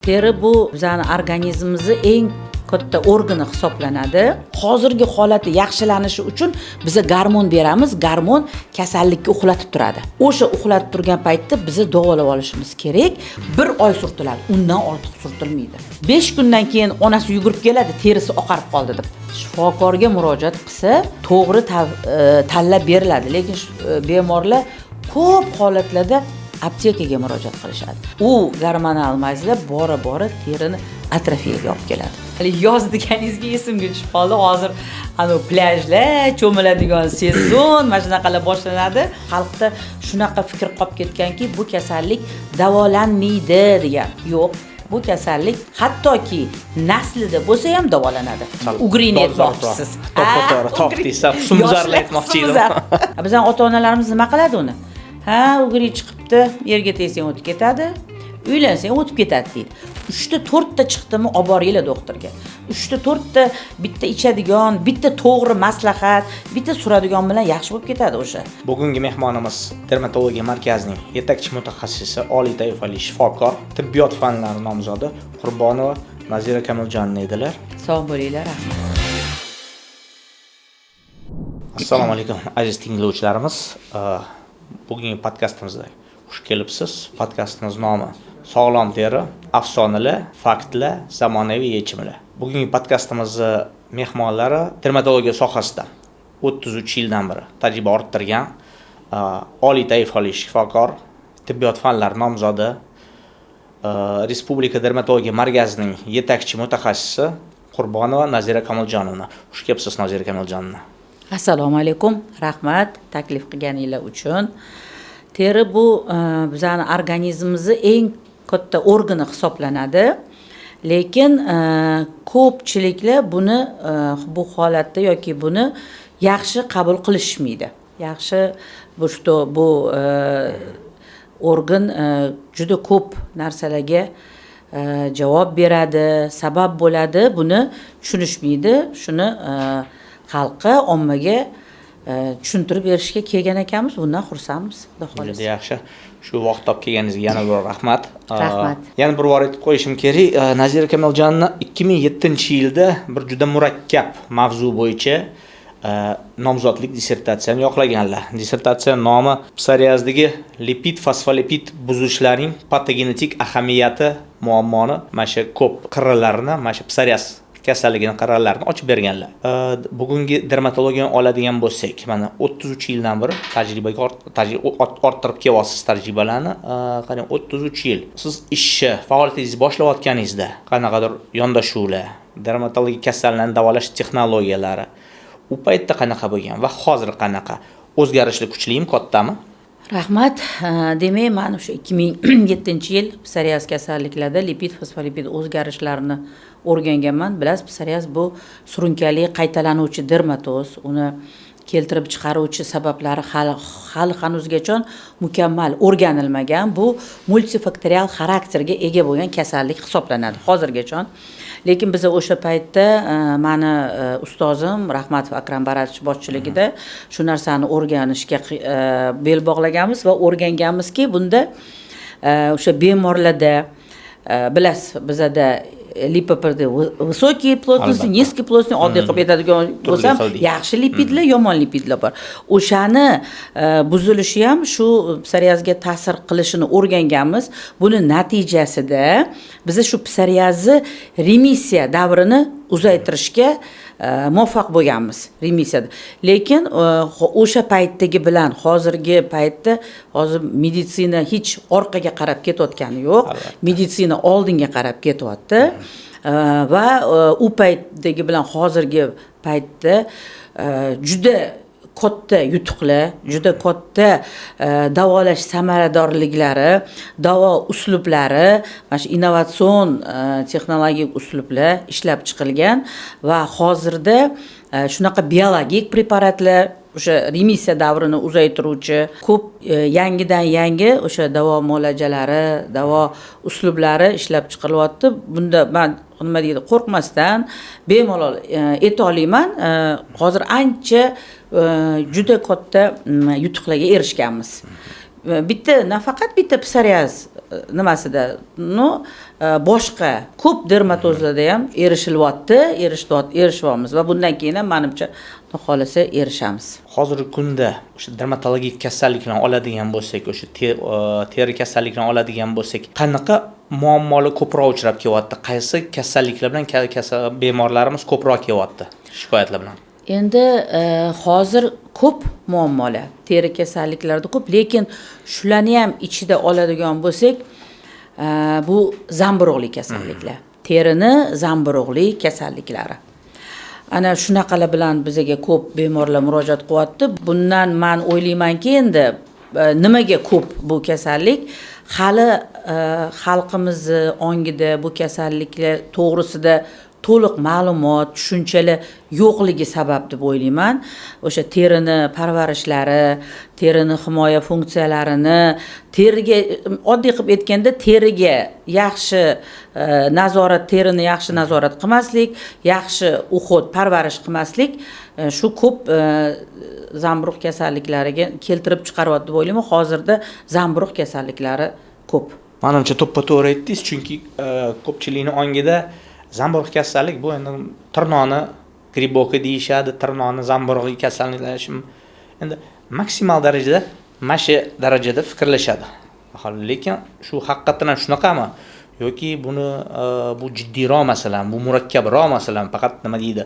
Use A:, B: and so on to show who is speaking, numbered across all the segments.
A: Teri bu bizning organizmimizning eng katta organi hisoblanadi. Hozirgi holati yaxshilanishi uchun biz gormon beramiz. Gormon kasallikka uxlatib turadi. O'sha uxlatib turgan paytda biz davolab olishimiz kerak. 1 oy surtiladi. Undan ortiq surtilmaydi. 5 kundan keyin onasi yugurib keladi, terisi oqarib qoldi deb. Shifokorga murojaat qilsa, to'g'ri tanlab beriladi. Lekin bemorlar ko'p holatlarda aptekaga murojaat qilishadi. U gormonal mazlar bora terini atrofiyaga olib keladi. Hali yoz deganingizga esimga tushib qoldi. Hozir plyajlar, cho'miladigan sezon mana shunaqalar boshlanadi. Xalqda shunaqa fikr qolib ketganki, bu kasallik davolanmaydi degan. Yo'q, bu kasallik hattoki naslida bo'lsa ham davolanadi. Ugrini aytmoqchisiz.
B: Topdiysa, husnbuzarlar aytmoqchi edim.
A: Bizning ota-onalarimiz nima qiladi uni? Ugri chiqibdi, yerga tegsang o'tib ketadi, uylansang o'tib ketadi deydi. 3 ta 4 ta chiqdimi, olib boringlar doktorga. 3 ta 4 ta bitta ichadigan, bitta to'g'ri maslahat, bitta suradigan bilan yaxshi bo'lib ketadi o'sha.
B: Bugungi mehmonimiz dermatologiya markazining yetakchi mutaxassisi, oliy toifali shifokor, tibbiyot fanlari nomzodi Qurbonova Nazira Kamoljonova edilar.
A: Sog' bo'linglar, rahmat.
B: Assalomu alaykum aziz tinglovchilarimiz. Bugungi podkastimizga xush kelibsiz. Podkastimiz nomi Sog'lom teri, afsonalar, faktlar, zamonaviy yechimlar. Bugungi podkastimizni mehmonlari dermatologiya sohasida 33 yildan beri tajriba orttirgan oliy toifali shifokor, tibbiyot fanlari nomzodi, Respublika dermatologiya markazining yetakchi mutaxassisi Qurbonova Nazira Kamoljonovna. Xush kelibsiz Nazira Kamoljonovna.
A: Assalomu alaykum, rahmat taklif qilganinglar uchun. Teri bu bizning organizmimizning eng katta organi hisoblanadi. Lekin ko'pchiliklar buni bu holatda yoki buni yaxshi qabul qilishmaydi. Yaxshi bu organ juda ko'p narsalarga javob beradi, sabab bo'ladi, buni tushunishmaydi. Shuni xalqqa, ommaga tushuntirib berishga kelgan ekanmiz. Bundan xursandmiz.
B: Juda yaxshi. Shu vaqt topib kelganingizga yana bir rahmat.
A: Rahmat.
B: Yana bir bor aytib qo'yishim kerak. Nazira Kamoljonovna 2007-yilda bir juda murakkab mavzu bo'yicha nomzodlik dissertatsiyani yoqlaganlar. Dissertatsiya nomi psoriazdagi lipid fosfolipid buzilishlarining patogenetik ahamiyati muammoni, mana shu ko'p qirralarini, mana shu psoriaz kasalligining qirralarini ochib berganlar. Bugungi dermatologiyani oladigan bo'lsak, mana 33 yildan beri tajriba orttirib kelyapsiz tajribalarni. Qarang, 33 yil. Siz ishni, faoliyatingizni boshlayotganingizda qanaqadir yondashuvlar, dermatologiya kasallarni davolash texnologiyalari u paytda qanaqa bo'lgan va hozir qanaqa? O'zgarishlar kuchlimi, kattami?
A: Rahmat. Demak, men o'sha 2007-yil psoriaz kasalliklarida lipid fosfolipid o'zgarishlarini o'rganganman. Bilasiz, psoriaz bu surunkali qaytalanuvchi dermatoz. Uni keltirib chiqaruvchi sabablari hali hanuzgacha mukammal o'rganilmagan. Bu multifaktorial xarakterga ega bo'lgan kasallik hisoblanadi hozirgacha. Lekin biz o'sha paytda meni ustozim Rahmatov Akram Baratovich boshchiligida shu narsani o'rganishga bel bog'laganmiz va o'rganganmizki, bunda o'sha bemorlarda bilasiz, bizada lipoprotein высокий плотности, низкий плотности, oddiy qilib aytadigan bo'lsam, yaxshi lipidlar, yomon lipidlar bor. O'shani buzilishi ham shu psoriazga ta'sir qilishini o'rganganmiz. Buni natijasida biz shu psoriazni remissiya davrini uzaytirishga muvaffaq bo'lganmiz, remissiyada. Lekin o'sha paytdagi bilan hozirgi paytda hozir meditsina hech orqaga qarab ketayotgani yo'q. Meditsina oldinga qarab ketyapti. Va u paytdagi bilan hozirgi paytda juda katta yutuqlar, juda katta davolash samaradorliklari, davo uslublari, mana shu innovatsion texnologik uslublar ishlab chiqilgan va hozirda shunaqa biologik preparatlar, o'sha remissiya davrini uzaytiruvchi ko'p yangidan yangi o'sha davo muolajalari, davo uslublari ishlab chiqilyapti. Bunda men nima deydi, qo'rqmasdan bemalol ayta olaman. Hozir ancha juda katta yutuqlarga erishganmiz. Bitta nafaqat bitta psoriaz nimasida, boshqa ko'p dermatozlarda ham erishyapmiz va bundan keyin ham menimcha Xudo xolasa erishamiz.
B: Hozirgi kunda o'sha dermatologik kasalliklarni oladigan bo'lsak, o'sha teri kasalliklarini oladigan bo'lsak, qanaqa muammolar ko'proq uchrab kelyapti? Qaysi kasalliklar bilan bemorlarimiz ko'proq kelyapti shikoyatlar bilan?
A: Endi hozir ko'p muammolar, teri kasalliklarida ko'p, lekin shularni ham ichida oladigan bo'lsak, bu zamburug'li kasalliklar. Terini zamburug'li kasalliklari. Ana shunaqalar bilan bizga ko'p bemorlar murojaat qilyapti. Bundan men o'ylaymanki, endi nimaga ko'p bu kasallik? Hali xalqimizni ongida bu kasalliklar to'g'risida to'liq ma'lumot, tushunchalar yo'qligi sabab deb o'ylayman. O'sha terini parvarishlari, terini himoya funksiyalarini, teriga oddiy qilib aytganda teriga yaxshi terini yaxshi nazorat qilmaslik, yaxshi uhud, parvarish qilmaslik shu ko'p zamburug' kasalliklariga keltirib chiqaryapti deb o'ylayman. Hozirda zamburug' kasalliklari ko'p.
B: Menimcha to'ppa-to'g'ri aytdingiz, chunki ko'pchilikning ongida zamburug' kasallik bu endi tirnoqni gribboki deyishadi, tirnoqni zamburug'iy kasalliklashim. Endi maksimal darajada mana darajada fikrlashadi. Lekin shu haqiqatan ham shunaqami? Yoki buni bu jiddiyroq masalan, bu murakkabroq masalan, faqat nima deydi?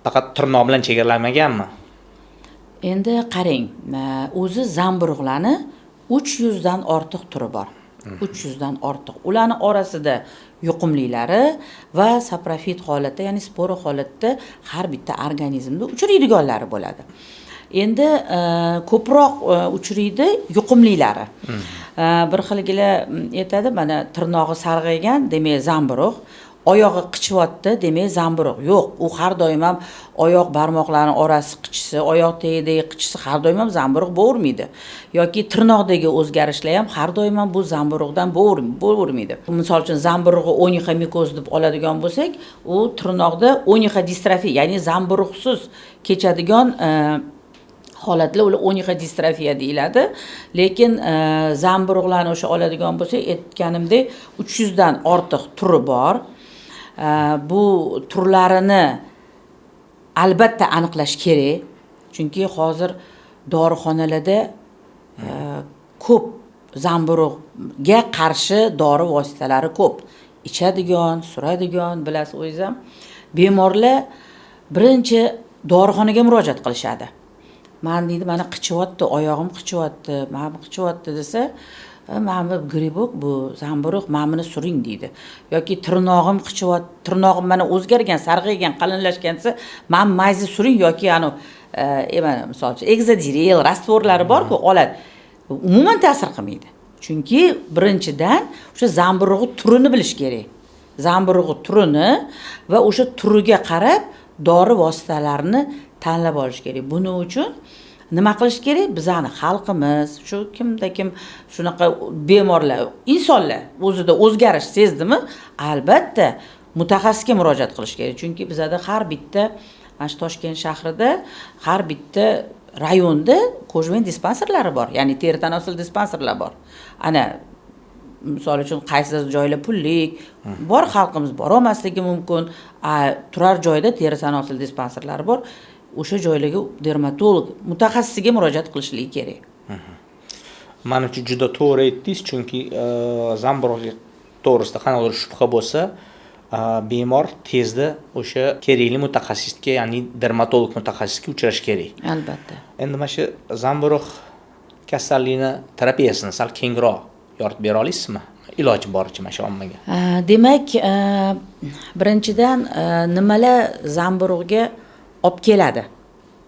B: Faqat tirnoq bilan chegaralanmaganmi?
A: Endi qarang, o'zi zamburug'larni 300 dan ortiq turi bor. 300 dan ortiq. Ularning orasida yuqumlilari va saprofit holatda, ya'ni spora holatda har bitta organizmda uchraydiganlari bo'ladi. Endi ko'proq uchraydi yuqumlilari. Bir xilgilar aytadi, mana tirnog'i sarg'aygan, demak zamburug', oyog'i qichivyapti, demak zamburug'. Yo'q, u har doim ham oyoq barmoqlarining orasi qichisi, oyoq tagidagi qichisi har doim ham zamburug' bo'lavermaydi. Yoki tirnoqdagi o'zgarishlar ham har doim ham bu zamburug'dan bo'lavermaydi. Misol uchun zamburug'i o'nika mikoz deb oladigan bo'lsak, u tirnoqda o'nika distrofiya, ya'ni zamburug'siz kechadigan holatlar, ular o'nika distrofiya deyiladi. Lekin zamburug'larni o'sha oladigan bo'lsak, aytganimdek 300 dan ortiq turi bor. Bu turlarini albatta aniqlash kerak. Chunki hozir dorixonalarda ko'p zamburug'ga qarshi dori vositalari ko'p. Ichadigan, suradigan, bilasiz o'zingiz ham. Bemorlar birinchi dorixonaga murojaat qilishadi. Men deydi, mana qichivyapti, oyog'im qichivyapti, mana qichivyapti desa, mana gribok bu zamburug', mana buni suring deydi. Yoki tirnog'im qichivyapti, tirnog'im mana o'zgargan, sarg'aygan, qalinlashgan desa, mana mayza suring yoki mana misol uchun Exadirel rastvorlari bor-ku, oladi. Umuman ta'sir qilmaydi. Chunki birinchidan o'sha zamburug'i turini bilish kerak. Zamburug'i turini va o'sha turiga qarab dori vositalarini tanlab olish kerak. Buning uchun nima qilish kerak? Bizani xalqimiz, shu kimda kim shunaqa bemorlar, insonlar o'zida o'zgarish sezdimi? Albatta mutaxassisga murojaat qilish kerak. Chunki bizada har bitta mana shu Toshkent shahrida har bitta rayonda ko'jmen dispanserlari bor, ya'ni teri tanosil dispanserlar bor. Ana misol uchun qaysi joylar pullik bor, xalqimiz bora olmasligi mumkin. Turar joyda teri tanosil dispanserlari bor. O'sha joylarga dermatolog, mutaxassisga murojaat qilishligi kerak.
B: Menimcha juda to'g'ri aytdingiz, chunki zamburug' to'g'risida qanaqadir shubha bo'lsa, bemor tezda o'sha kerakli mutaxassisga, ya'ni dermatolog mutaxassisga uchrash kerak.
A: Albatta.
B: Endi mana shu zamburug' kasalligini terapiyasini sal kengroq yoritib bera olasizmi? Iloji boricha mana shu ommaga.
A: Demak, birinchidan nimalar zamburug'ga olib keladi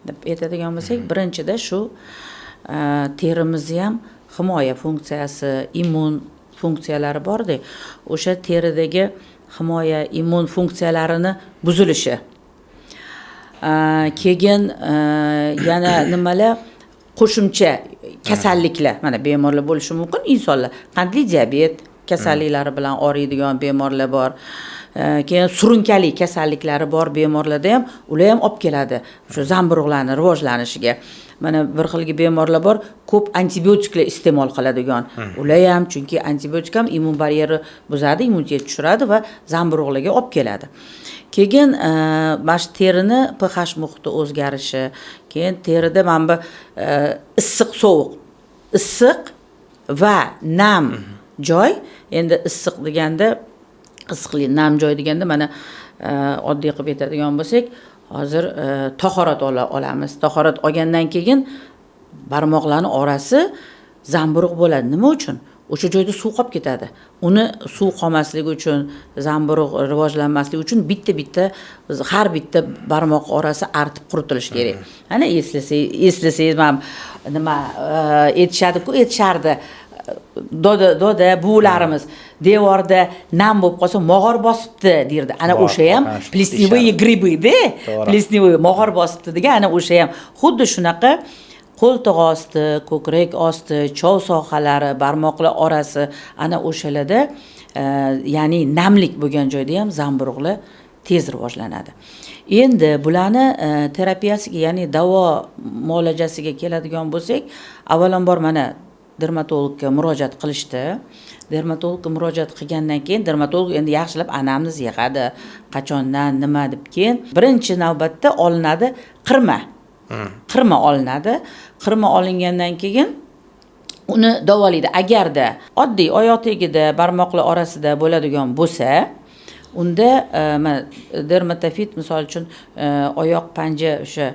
A: deb aytadigan bo'lsak, birinchida shu terimizni ham himoya funksiyasi, immun funksiyalari bor-da, o'sha teridagi himoya, immun funksiyalarini buzilishi. Keyin yana nimalar qo'shimcha kasalliklar, mana bemorlar bo'lishi mumkin, insonlar qandli diabet, kasalliklari bilan og'riydigan bemorlar bor. Keyin surunkali kasalliklari bor bemorlarda ham ular ham olib keladi shu zamburug'larning rivojlanishiga. Mana bir xilgi bemorlar bor, ko'p antibiotiklar iste'mol qiladigan. Ular ham chunki antibiotik ham immun baryeri buzadi, immunitet tushiradi va zamburug'larga olib keladi. Keyin mana shu terini pH muhiti o'zgarishi, keyin terida mana bu issiq sovuq, issiq va nam joy. Endi issiq deganda issiqli nam joy deganda mana oddiy qilib aytadigan bo'lsak, hozir tahorat olamiz. Tahorat olgandan keyin barmoqlarning orasi zamburug' bo'ladi. Nima uchun? O'sha joyda suv qolib ketadi. Uni suv qolmasligi uchun, zamburug' rivojlanmasligi uchun bitta har bitta barmoq orasi artib quritilishi kerak. Ana eslasangiz nima aytishardi. Doda buvilarimiz devorda nam bo'lib qolsa mog'or bosibdi derdi. Ana o'sha ham plesnevые грибы-da. Plesnevые mog'or bosibdi degan ana o'sha ham xuddi shunaqa qo'ltiq osti, ko'krak osti, chov sohalari, barmoqlar orasi ana o'shalarda ya'ni namlik bo'lgan joyda ham zamburug'lar tez rivojlanadi. Endi bularni terapiyasiga, ya'ni davo muolajasiga keladigan bo'lsak, avvalambor mana dermatologga murojaat qilishdi. Dermatologga murojaat qilgandan keyin dermatolog endi yaxshilab anamni yig'adi. Qachondan nima deb keyin birinchi navbatda olinadi qirma. Qirma olinadi. Qirma olingandan keyin uni davolaydi. Agarda oddiy oyoq tagida, barmoqlar orasida bo'ladigan bo'lsa, unda dermatofit misol uchun oyoq panja o'sha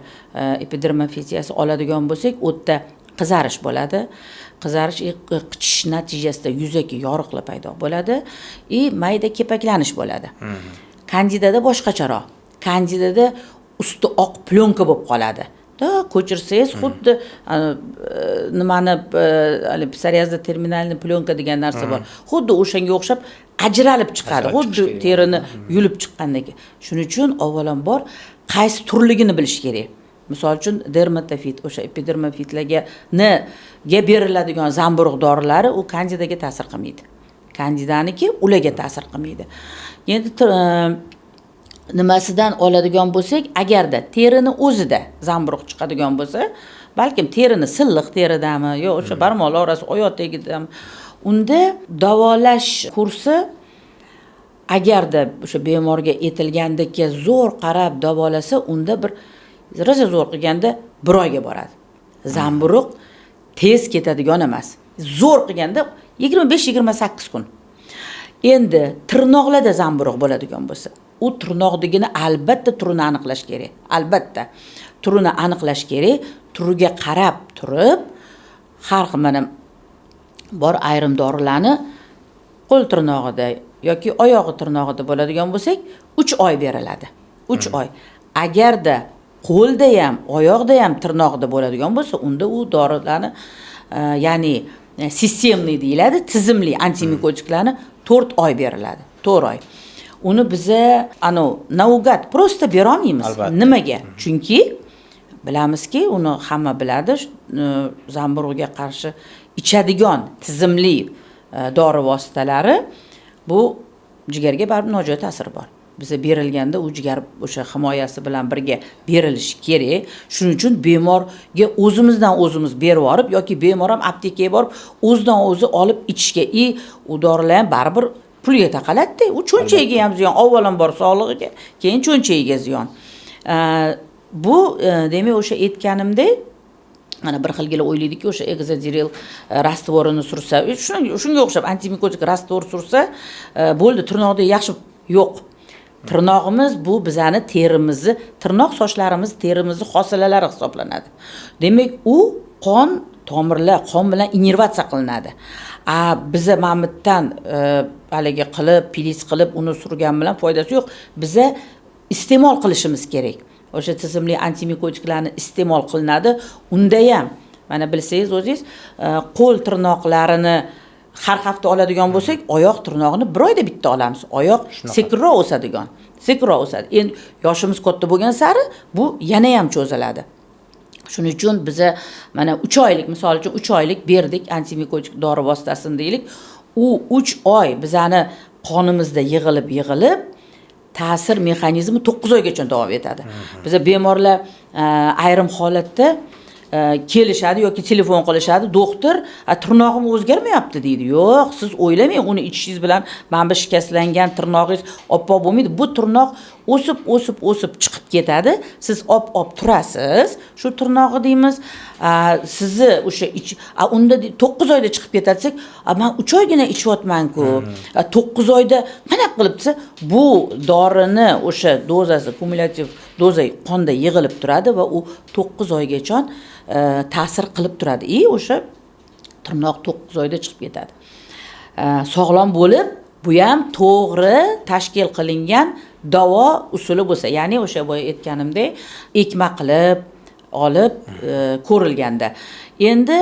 A: epidermofiziyasi oladigan bo'lsak, o'tda qizarish bo'ladi. Qizarish qichish natijasida yuzaki yoriqlar paydo bo'ladi mayda kepaklanish bo'ladi. Kandidada boshqacharoq. Kandidada usti oq plyonka bo'lib qoladi. Ko'chirsangiz xuddi nimani psoriazda terminalniy plyonka degan narsa bor. Xuddi o'shanga o'xshab ajralib chiqadi. Xuddi terini yulib chiqqandek. Shuning uchun avvalambor qaysi turligini bilish kerak. Misol uchun dermatofit, o'sha epidermofitlarga beriladigan zamburug' dorilari u kandidaga ta'sir qilmaydi. Kandidaniki ularga ta'sir qilmaydi. Endi nimasidan oladigan bo'lsak, agarda terini o'zida zamburug' chiqadigan bo'lsa, balkim terini silliq teridami yo o'sha barmoqlar orasi oyoq tagidami, unda davolash kursi agarda o'sha bemorga aytilgandekka zo'r qarab davolasa, unda bir rosa zo'r qilganda 1 oyga boradi. Zamburug' tez ketadigan emas. Zo'r qilganda 25-28 kun. Endi tirnoqlarda zamburug' bo'ladigan bo'lsa, u tirnoqdigini albatta turini aniqlash kerak. Albatta turini aniqlash kerak. Turiga qarab turib, har xil mana bor ayrim dorilarni qo'l tirnog'ida yoki oyog'i tirnog'ida bo'ladigan bo'lsak, 3 oy beriladi. 3 oy. Agarda qo'lda ham, oyoqda ham tirnoqda bo'ladigan bo'lsa, unda u dorilarni ya'ni sistemli deyiladi, tizimli antimikotiklarni 4 oy beriladi. 4 oy. Uni biza naugat prosta bera olmaymiz. Nimaga? Chunki bilamizki, uni hamma biladi, zamburug'ga qarshi ichadigan tizimli dori vositalari bu jigarga baribir nojo'ya ta'siri bor. Biza berilganda u jigar o'sha himoyasi bilan birga berilishi kerak. Shuning uchun bemorga o'zimizdan o'zimiz berib yorib yoki bemor ham aptekaga borib o'zidan o'zi olib ichishga, u dorilar ham baribir pulga taqaladi-da. U cho'nchagiga ham ziyon, avvalambor sog'lig'iga, keyin cho'nchagiga ziyon. Bu demak o'sha aytganimdek, mana bir xilgina o'ylaydiki, o'sha Exadiril rastvorini sursa, shunga o'xshab antimikotik rastvor sursa, bo'ldi, tirnoqda yaxshi yo'q. Tirnog'imiz bu bizani terimizni, tirnoq sochlarimiz terimizni hosilalari hisoblanadi. Demak, u qon tomirlar, qon bilan innervatsiya qilinadi. Biza mamutdan haligi qilib, pilis qilib uni surgan bilan foydasi yo'q. Biza iste'mol qilishimiz kerak. O'sha tizimli antimikotiklarni iste'mol qilinadi. Unda ham mana bilsangiz o'zingiz, qo'l tirnoqlarini har hafta oladigan bo'lsak, oyoq tirnog'ini 1 oyda bitta olamiz. Oyoq sekinroq o'sadigan. Sekinroq o'sadi. Endi yoshimiz katta bo'lgan sari bu yana ham cho'ziladi. Shuning uchun biza mana 3 oylik, misol uchun 3 oylik berdik antimikotik dori vositasini deylik. u 3 oy bizani qonimizda yig'ilib ta'sir mexanizmi 9 oygacha davom etadi. Biza bemorlar ayrim holatda kelishadi yoki telefon qilishadi, doktor, tirnog'im o'zgarmayapti deydi. Yo'q, siz o'ylamang, uni ichishingiz bilan mana bu shikastlangan tirnog'ingiz oppoq bo'lmaydi. Bu tirnoq o'sib chiqib ketadi. Siz op turasiz. Shu tirnog'i deymiz, sizni o'sha unda 9 oyda chiqib ketadisak, men 3 oygina ichyapman-ku. 9 oyda qanaqa qilib desa, bu dorini o'sha dozasi, kumulyativ doza qonda yig'ilib turadi va u 9 oygacha ta'sir qilib turadi. O'sha tirnoq 9 oyda chiqib ketadi. Sog'lom bo'lib, bu ham to'g'ri tashkil qilingan davo usuli bo'lsa, ya'ni o'sha boya aytganimdek, ekma qilib olib ko'rilganda. Endi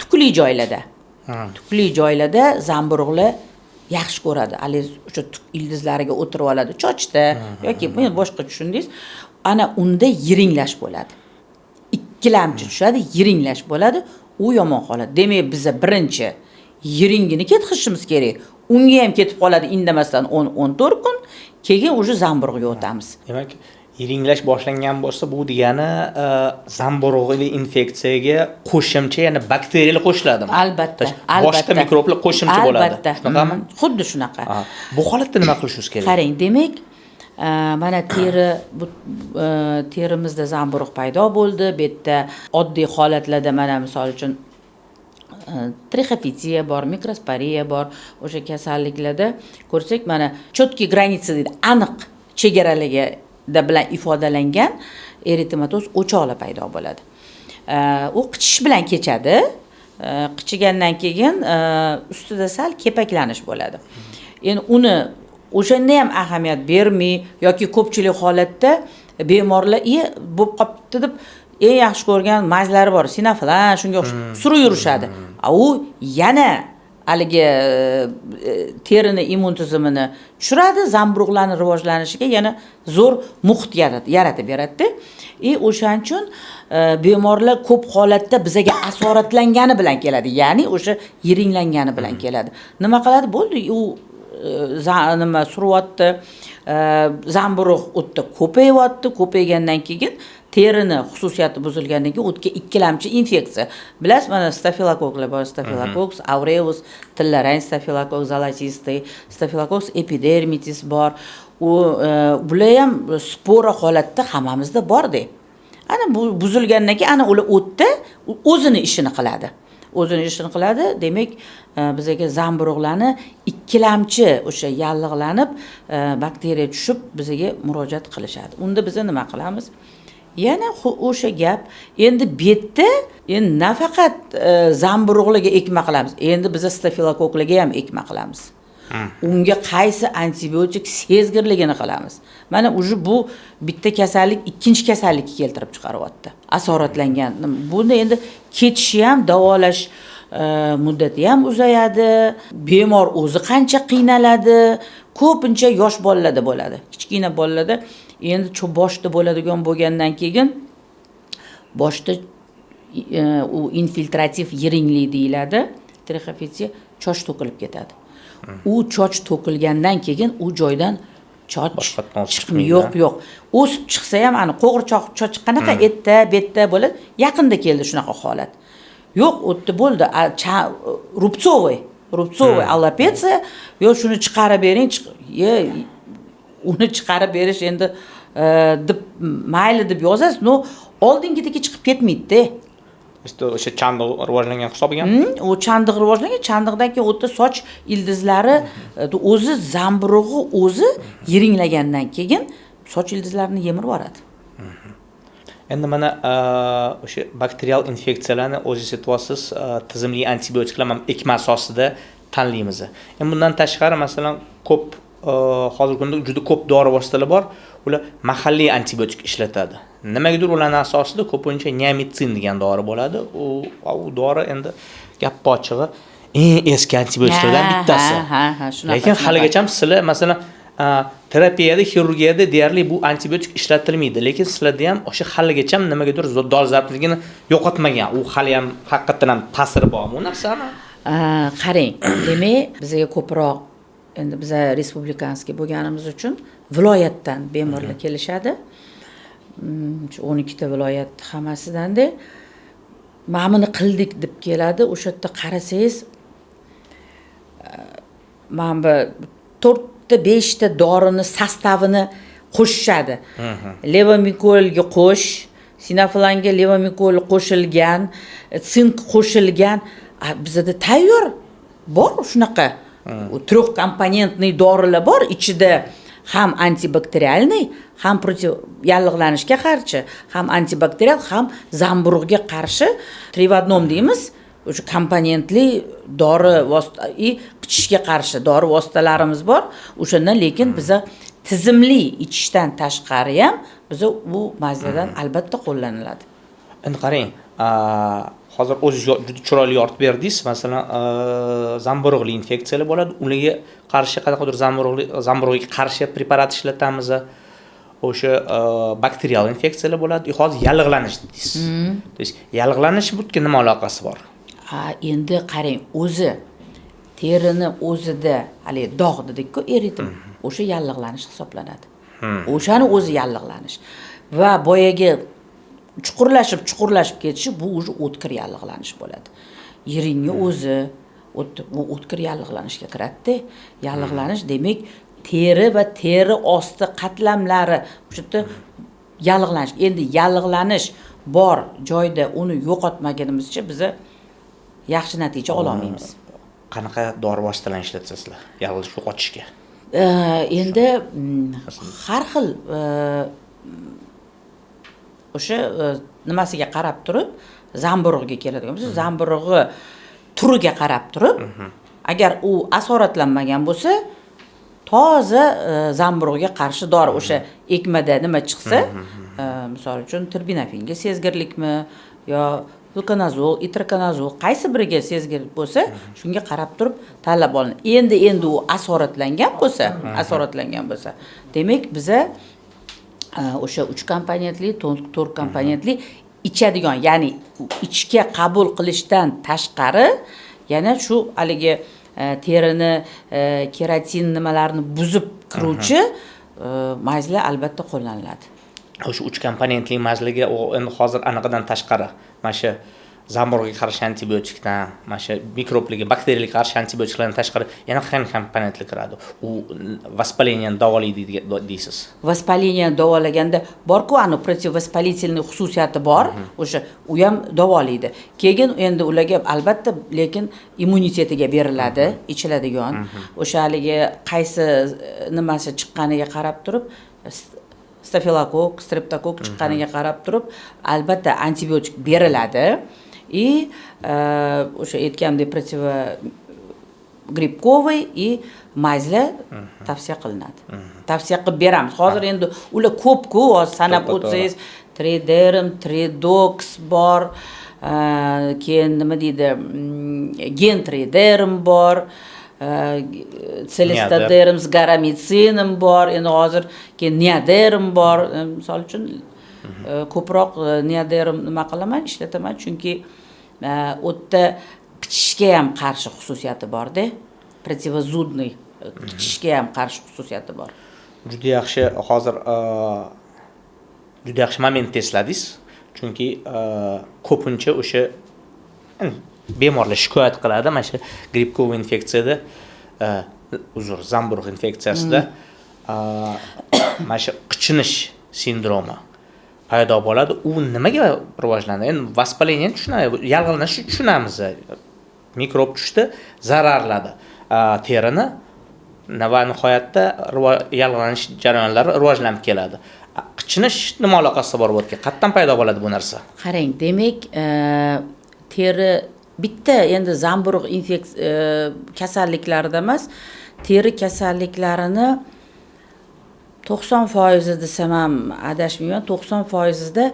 A: tukli joylarda zamburug'lar yaxshi ko'radi. O'sha ildizlariga o'tirib oladi, chochda yoki boshqa tushundingiz. Ana unda yiringlash bo'ladi. Ikkilamchi tushadi, yiringlash bo'ladi. U yomon holat. Demak, biz birinchi yiringini ketkizishimiz kerak. Unga ham ketib qoladi indamasdan 10-14 kun, keyin o'sha zamburug'ga o'tamiz.
B: Demak, yiringlash boshlangan bo'lsa, bu degani zamburug'li infeksiyaga qo'shimcha, ya'ni bakteriyalar qo'shiladimi?
A: Albatta.
B: Boshqa mikroblar qo'shimcha bo'ladi.
A: Albatta.
B: Shunaqami?
A: Xuddi shunaqa.
B: Bu holatda nima qilishimiz kerak?
A: Qarang, demak, mana terimizda zamburug' paydo bo'ldi. Bu yerda oddiy holatlarda mana misol uchun trixofitiya bor, mikrosporiya bor. O'sha kasalliklarda ko'rsak, mana chotki granitsa deydi, aniq chegaraligi bilan ifodalangan eritematoz o'choqlar paydo bo'ladi. U qichish bilan kechadi. Qichigandan keyin ustida sal kepaklanish bo'ladi. Endi uni o'shanda ham ahamiyat bermay yoki ko'pchilik holatda bemorlar bo'lib qopti deb eng yaxshi ko'rgan mazlari bor, sinaflan, shunga surib yurishadi. U yana haligi terini immun tizimini tushiradi, zamburug'larning rivojlanishiga yana zo'r muhit yaratib beradi. O'shaning uchun bemorlar ko'p holatda bizaga asoratlangani bilan keladi, ya'ni o'sha yiringlangani bilan keladi. Nima qiladi? Bo'ldi, u nima suryapti, zamburug' o'tda ko'paygandan keyin terini xususiyati buzilgandan keyin o'tga ikkilamchi infeksiya. Bilasiz, mana stafilokoklar bor, staphylococcus aureus, tillarang staphylococcus zolotistый, staphylococcus epidermidis bor. Bular ham spora holatda hammamizda bor-da. Ana bu buzilgandan keyin ana ular o'tda o'zini ishini qiladi. Demak, bizaga zamburug'larni ikkilamchi o'sha yallig'lanib, bakteriya tushib bizaga murojaat qilishadi. Unda biz nima qilamiz? Yana o'sha gap, endi betda nafaqat zamburug'larga ekma qilamiz. Endi biz stafilokoklarga ham ekma qilamiz. Unga qaysi antibiotik sezgirligini qilamiz. Mana bu bitta kasallik ikkinchi kasallikka keltirib chiqaryapti. Asoratlangan. Buni endi ketishi ham, davolash muddati ham uzayadi. Bemor o'zi qancha qiynaladi. Ko'pincha yosh bolalarda bo'ladi. Kichkina bolalarda endi boshda bo'ladigan bo'lgandan keyin boshda u infiltrativ yiringlik deyiladi. Trixofitiya choch to'kilib ketadi. U choch to'kilgandan keyin u joydan choch chiqmaydi. Yo'q. O'sib chiqsa ham ana qo'g'irchoq choch qanaqa betda bo'ladi. Yaqinda keldi shunaqa holat. Yo'q, o'tdi bo'ldi. Rubtsovый alopetsiya, yo shuni chiqarib bering, uni chiqarib berish endi deb mayli deb yozasiz, oldingidagi chiqib ketmaydi-da.
B: O'sha chandiq rivojlangan hisobiga?
A: U chandiq rivojlangan, chandiqdan keyin o'tda soch ildizlari o'zi zamburug'i o'zi yiringlagandan keyin soch ildizlarini yemirib yuboradi.
B: Endi mana o'sha bakterial infeksiyalarni o'zingiz aytyapsiz, tizimli antibiotiklar ekma asosida tanlaymiz. Endi bundan tashqari masalan ko'p hozirgi kunda juda ko'p dori vositalari bor. Ular mahalliy antibiotik ishlatadi. Nimagadir ularning asosida ko'pincha niamitsin degan dori bo'ladi. U dori endi gap ochig'i eng eski antibiotiklardan bittasi.
A: Shunaqa.
B: Lekin haligacha sizlar masalan terapiyada, xirurgiyada deyarli bu antibiotik ishlatilmaydi. Lekin sizlarda ham o'sha haligacha nimagadir dori zararligini yo'qotmagan. U hali ham haqiqatan ham ta'siri bormi u narsani?
A: Qarang, demak, bizga ko'proq endi biz respublikanskiy bo'lganimiz uchun viloyatdan bemorlar kelishadi. 12 ta viloyat hammasidanda mana buni qildik deb keladi. O'sha yerda qarasangiz, mana bu 4 ta 5 ta dorini sostavini qo'shishadi. Levomiko'lga qo'sh, sinoflanga levomiko'l qo'shilgan, sink qo'shilgan. Bizda tayyor bor shunaqa. 3 komponentli dorilar bor, ichida ham antibakterialniy, ham yallig'lanishga qarshi, ham antibakterial, ham zamburug'ga qarshi trivodnom deymiz. O'sha komponentli dori qichishga qarshi dori vositalarimiz bor. O'shandan lekin biza tizimli ichishdan tashqari ham biza bu mazzadan albatta qo'llaniladi.
B: Endi qarang, hozir o'zingiz juda chiroyli yoritib berdingiz. Masalan, zamburug'li infeksiyalar bo'ladi. Ularga qarshi qanaqadir zamburug'ga qarshi preparat ishlatamiz. O'sha bakterial infeksiyalar bo'ladi. Hozir yallig'lanish dedingiz. То есть yallig'lanish bunga nima aloqasi bor?
A: Endi qarang, o'zi terini o'zida hali dog' dedik-ku, eritim. O'sha yallig'lanish hisoblanadi. O'shani o'zi yallig'lanish. Va boyaga chuqurlashib ketishi bu o'zi o'tkir yallig'lanish bo'ladi. Yeringa o'zi bu o'tkir yallig'lanishga kiradi. Yallig'lanish demak teri va teri osti qatlamlari o'sha yerda yallig'lanish. Endi yallig'lanish bor joyda uni yo'qotmaganimizcha biz yaxshi natija ola olmaymiz.
B: Qanaqa dori vositalarni ishlatsizlar yallig'lanish yo'qotishga?
A: Endi har xil o'sha nimasiga qarab turib, zamburug'ga keladigan bo'lsa, zamburug'i turiga qarab turib, agar u asoratlanmagan bo'lsa, toza zamburug'ga qarshi dori o'sha ekmada nima chiqsa, misol uchun terbinafinga sezgirlikmi yo flukonazol, itrakonazol qaysi biriga sezgirlik bo'lsa, shunga qarab turib tanlab olinadi. Endi u asoratlangan bo'lsa, demak biza o'sha 3 komponentli, 4 komponentli ichadigan, ya'ni ichga qabul qilishdan tashqari yana shu haligi terini keratin nimalarni buzib kiruvchi mazlar albatta qo'llaniladi.
B: O'sha 3 komponentli mazlarga endi hozir anaqadan tashqari, mana shu zamburug'ga qarshi antibiotikdan, mana shu mikroblarga, bakteriyalarga qarshi antibiotiklardan tashqari yana qanday komponentlar kiradi? U vaspaleniyani davolaydi deysiz.
A: Vaspaleniyani davolaganda bor-ku, ani protivospolitelniy xususiyati bor. O'sha u ham davolaydi. Keyin endi ularga albatta lekin immunitetiga beriladi, ichiladigan. O'sha haligi qaysi nimasi chiqqaniga qarab turib, stafilokok, streptokok chiqqaniga qarab turib, albatta antibiotik beriladi. O'sha aytgandek protivogrippковый и mazlar tavsiya qilinadi. Tavsiya qilib beramiz. Hozir endi ular ko'p-ku, hozir sanab o'tsangiz, Triderm, Tridox bor, keyin nima deydi, Gentriderm bor, Celistaderm, Garamicinim bor, endi hozir keyin Neoderm bor. Misol uchun ko'proq Neoderm nima qilaman, ishlataman, chunki o'tda qichishga ham qarshi xususiyati bor-da. Protivozudniy qichishga ham qarshi xususiyati bor.
B: Juda yaxshi, hozir juda yaxshi moment esladingiz. Chunki ko'pincha o'sha bemorlar shikoyat qiladi, mana shu grippko'v infeksiyada, zamburug' infeksiyasida mana shu qichinish sindromi paydo bo'ladi. U nimaga rivojlanadi? Endi vaspaleniyani tushunamiz, yallig'lanishni tushunamiz. Mikrob tushdi, zararladi terini va nihoyatda yallig'lanish jarayonlari rivojlanib keladi. Qichinish nima aloqasi bor bu yerga? Qayerdan paydo bo'ladi bu narsa?
A: Qarang, demak, teri bitta endi zamburug' kasalliklarida emas, teri kasalliklarini 90% desam ham adashmayman, 90% da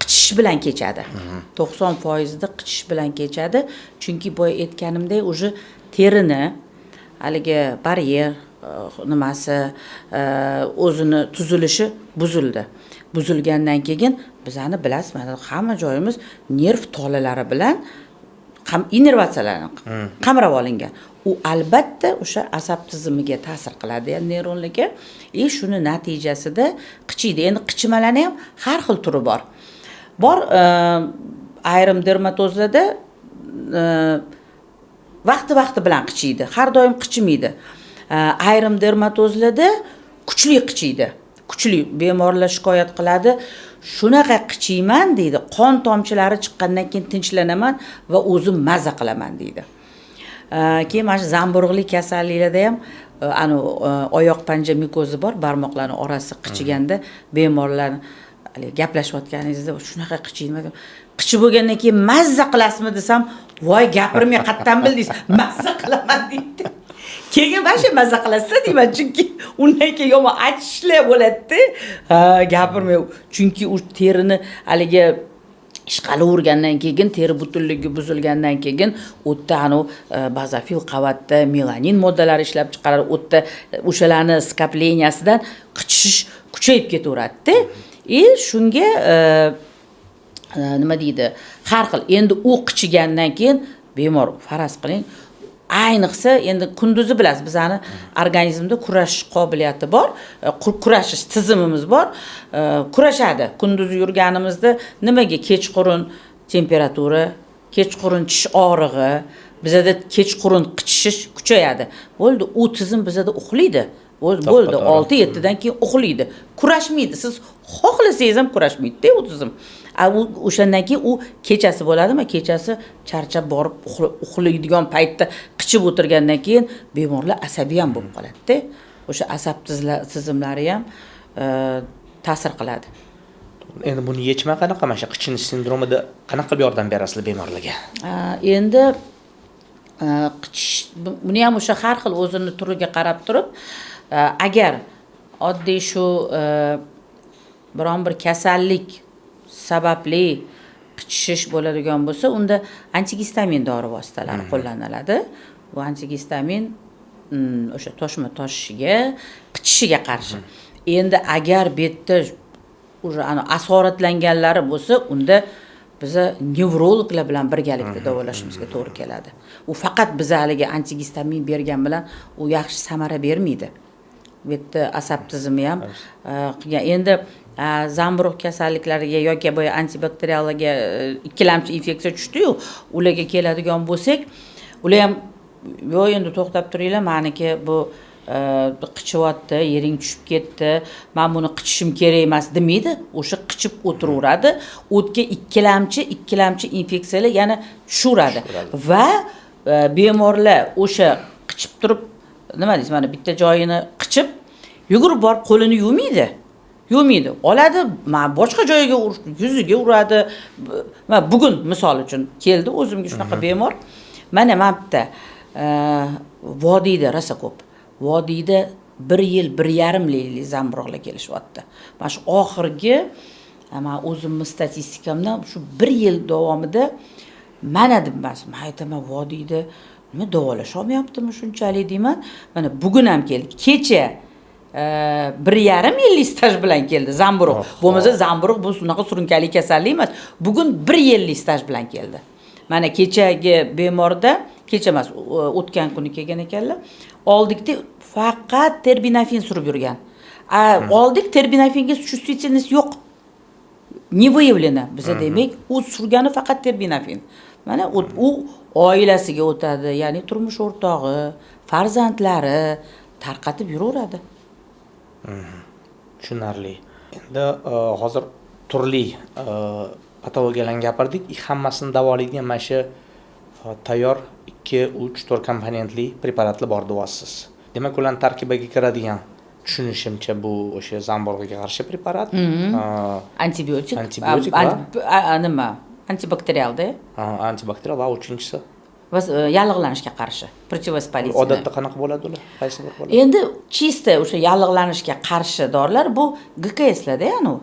A: qichish bilan kechadi. 90% da qichish bilan kechadi. Chunki boya aytganimdek, o'sha terini haligi baryer nimasi o'zini tuzilishi buzildi. Buzilgandan keyin bizani bilasiz, mana hamma joyimiz nerv tolalari bilan innervatsiyalarni qamrab olingan. U albatta o'sha asab tizimiga ta'sir qiladi, ya'ni neyronlarga. Shuni natijasida qichiydi. Endi qichimalarning ham har xil turi bor. Ayrim dermatozlarda vaqti bilan qichiydi, har doim qichimaydi. Ayrim dermatozlarda kuchli qichiydi. Kuchli bemorlar shikoyat qiladi. Shunaqa qichiyman deydi. Qon tomchilari chiqqandan keyin tinchlanaman va o'zim mazza qilaman deydi. Keyin mana shu zamburug'lik kasalliklarda ham oyoq panja mikozi bor, barmoqlarning orasi qichiganda bemorlar gaplashayotganingizda shunaqa qichiyman. Qichib bo'lgandan keyin mazza qilasizmi desam, voy gapirmay qattan bildingiz, mazza qilaman deydi. Keyin başa mazza qilasiz deyman, chunki undan keyin yomon achishlar bo'ladi-da. Gapirmay, chunki u terini haligi ishqalavergandan keyin, teri butunligi buzilgandan keyin o'tda bazofil qavatda melanin moddalari ishlab chiqarar, o'tda o'shalarni skopleniyasidan qichish kuchayib ketaveradi-da. Shunga nima deydi? Har xil. Endi u qichigandan keyin bemor faraz qiling, ayniqsa endi kunduzi bilasiz, bizning organizmda kurashish qobiliyati bor, kurashish tizimimiz bor. Kurashadi. Kunduzi yurganimizda nimaga kechqurun temperatura, kechqurun tish og'rig'i, bizda kechqurun qichishish kuchayadi. Bo'ldi, u tizim bizda uxlaydi. Bo'ldi, 6-7 dan keyin uxlaydi. Kurashmaydi. Siz xohlasangiz ham kurashmaydi-da u tizim. O'shandan keyin u kechasi bo'ladimi? Kechasi charchab borib uxlaydigan paytda qichib o'tirgandan keyin bemorlar asabiy ham bo'lib qoladi-da. O'sha asab tizimlari ham ta'sir qiladi.
B: Endi buni yechma qanaqa? Mana shu qichinish sindromida qanaqa yordam berasizlar bemorlarga?
A: Endi buni ham o'sha har xil o'zini turiga qarab turib, agar oddiy shu biron bir kasallik sababli qichishish bo'ladigan bo'lsa, unda antigistamin dori vositalari qo'llaniladi. Bu antigistamin o'sha toshma toshishiga, qichishiga qarshi. Endi agar betda o'sha asoratlanganlari bo'lsa, unda biza nevrologlar bilan birgalikda davolashimizga to'g'ri keladi. U faqat biza haligi antigistamin bergan bilan u yaxshi samara bermaydi. Bu yerda asab tizimi ham qilgan. Endi zamburug' kasalliklariga yoki boya antibakteriallarga ikkilamchi infeksiya tushdi-yu, ularga keladigan bo'lsak, ular ham yo'q endi to'xtab turinglar, meniki bu qichiyapti, yering tushib ketdi, men buni qichishim kerak emas demaydi. O'sha qichib o'tiraveradi. O'tga ikkilamchi infeksiyalar yana tushaveradi. Va bemorlar o'sha qichib turib, nima deysiz, mana bitta joyini qichib, yugurib borib qo'lini yuvmaydi. Oladi, boshqa joyiga yuziga uradi. Bugun misol uchun keldi o'zimga shunaqa bemor. Mana bitta vodiyda rosa ko'p. Vodiyda 1 yil, 1,5 yillik zamburug'lar kelishyapti. Mana shu oxirgi men o'zimning statistikamdan shu 1 yil davomida mana deb men aytaman, vodiyda nima davolash olmayaptimi shunchalik deyman. Mana bugun ham keldi. Kecha 1,5 yillik staj bilan keldi zamburug'. Bo'lmasa zamburug' bu shunaqa surunkali kasallik emas. Bugun 1 yillik staj bilan keldi. Mana kechagi bemorda, kecha emas, o'tgan kuni kelgan ekanlar. Oldikda faqat terbinafin surib yurgan. Oldik terbinafinga чувствительность yo'q. Не выявлено. Biza demak, u surgani faqat terbinafin. Mana u oilasiga o'tadi, ya'ni turmush o'rtog'i, farzandlari tarqatib yuraveradi.
B: Tushunarli. Endi hozir turli patologiyalarni gapirdik. Hammasini davolaydigan mana shu tayyor 2, 3, 4 komponentli preparatlar bor deyapsiz. Demak, ularning tarkibiga kiradigan tushunishimcha bu o'sha zamburug'ga qarshi preparat,
A: antibiotik, nima? Antibakterialda.
B: Antibakterial va uchinchisi
A: yallig'lanishga qarshi, protivоспалительный.
B: Odatda qanaqa bo'ladi ular? Qaysi bir bo'ladi?
A: Endi chista o'sha yallig'lanishga qarshi dorilar bu GKSlarda, ya'ni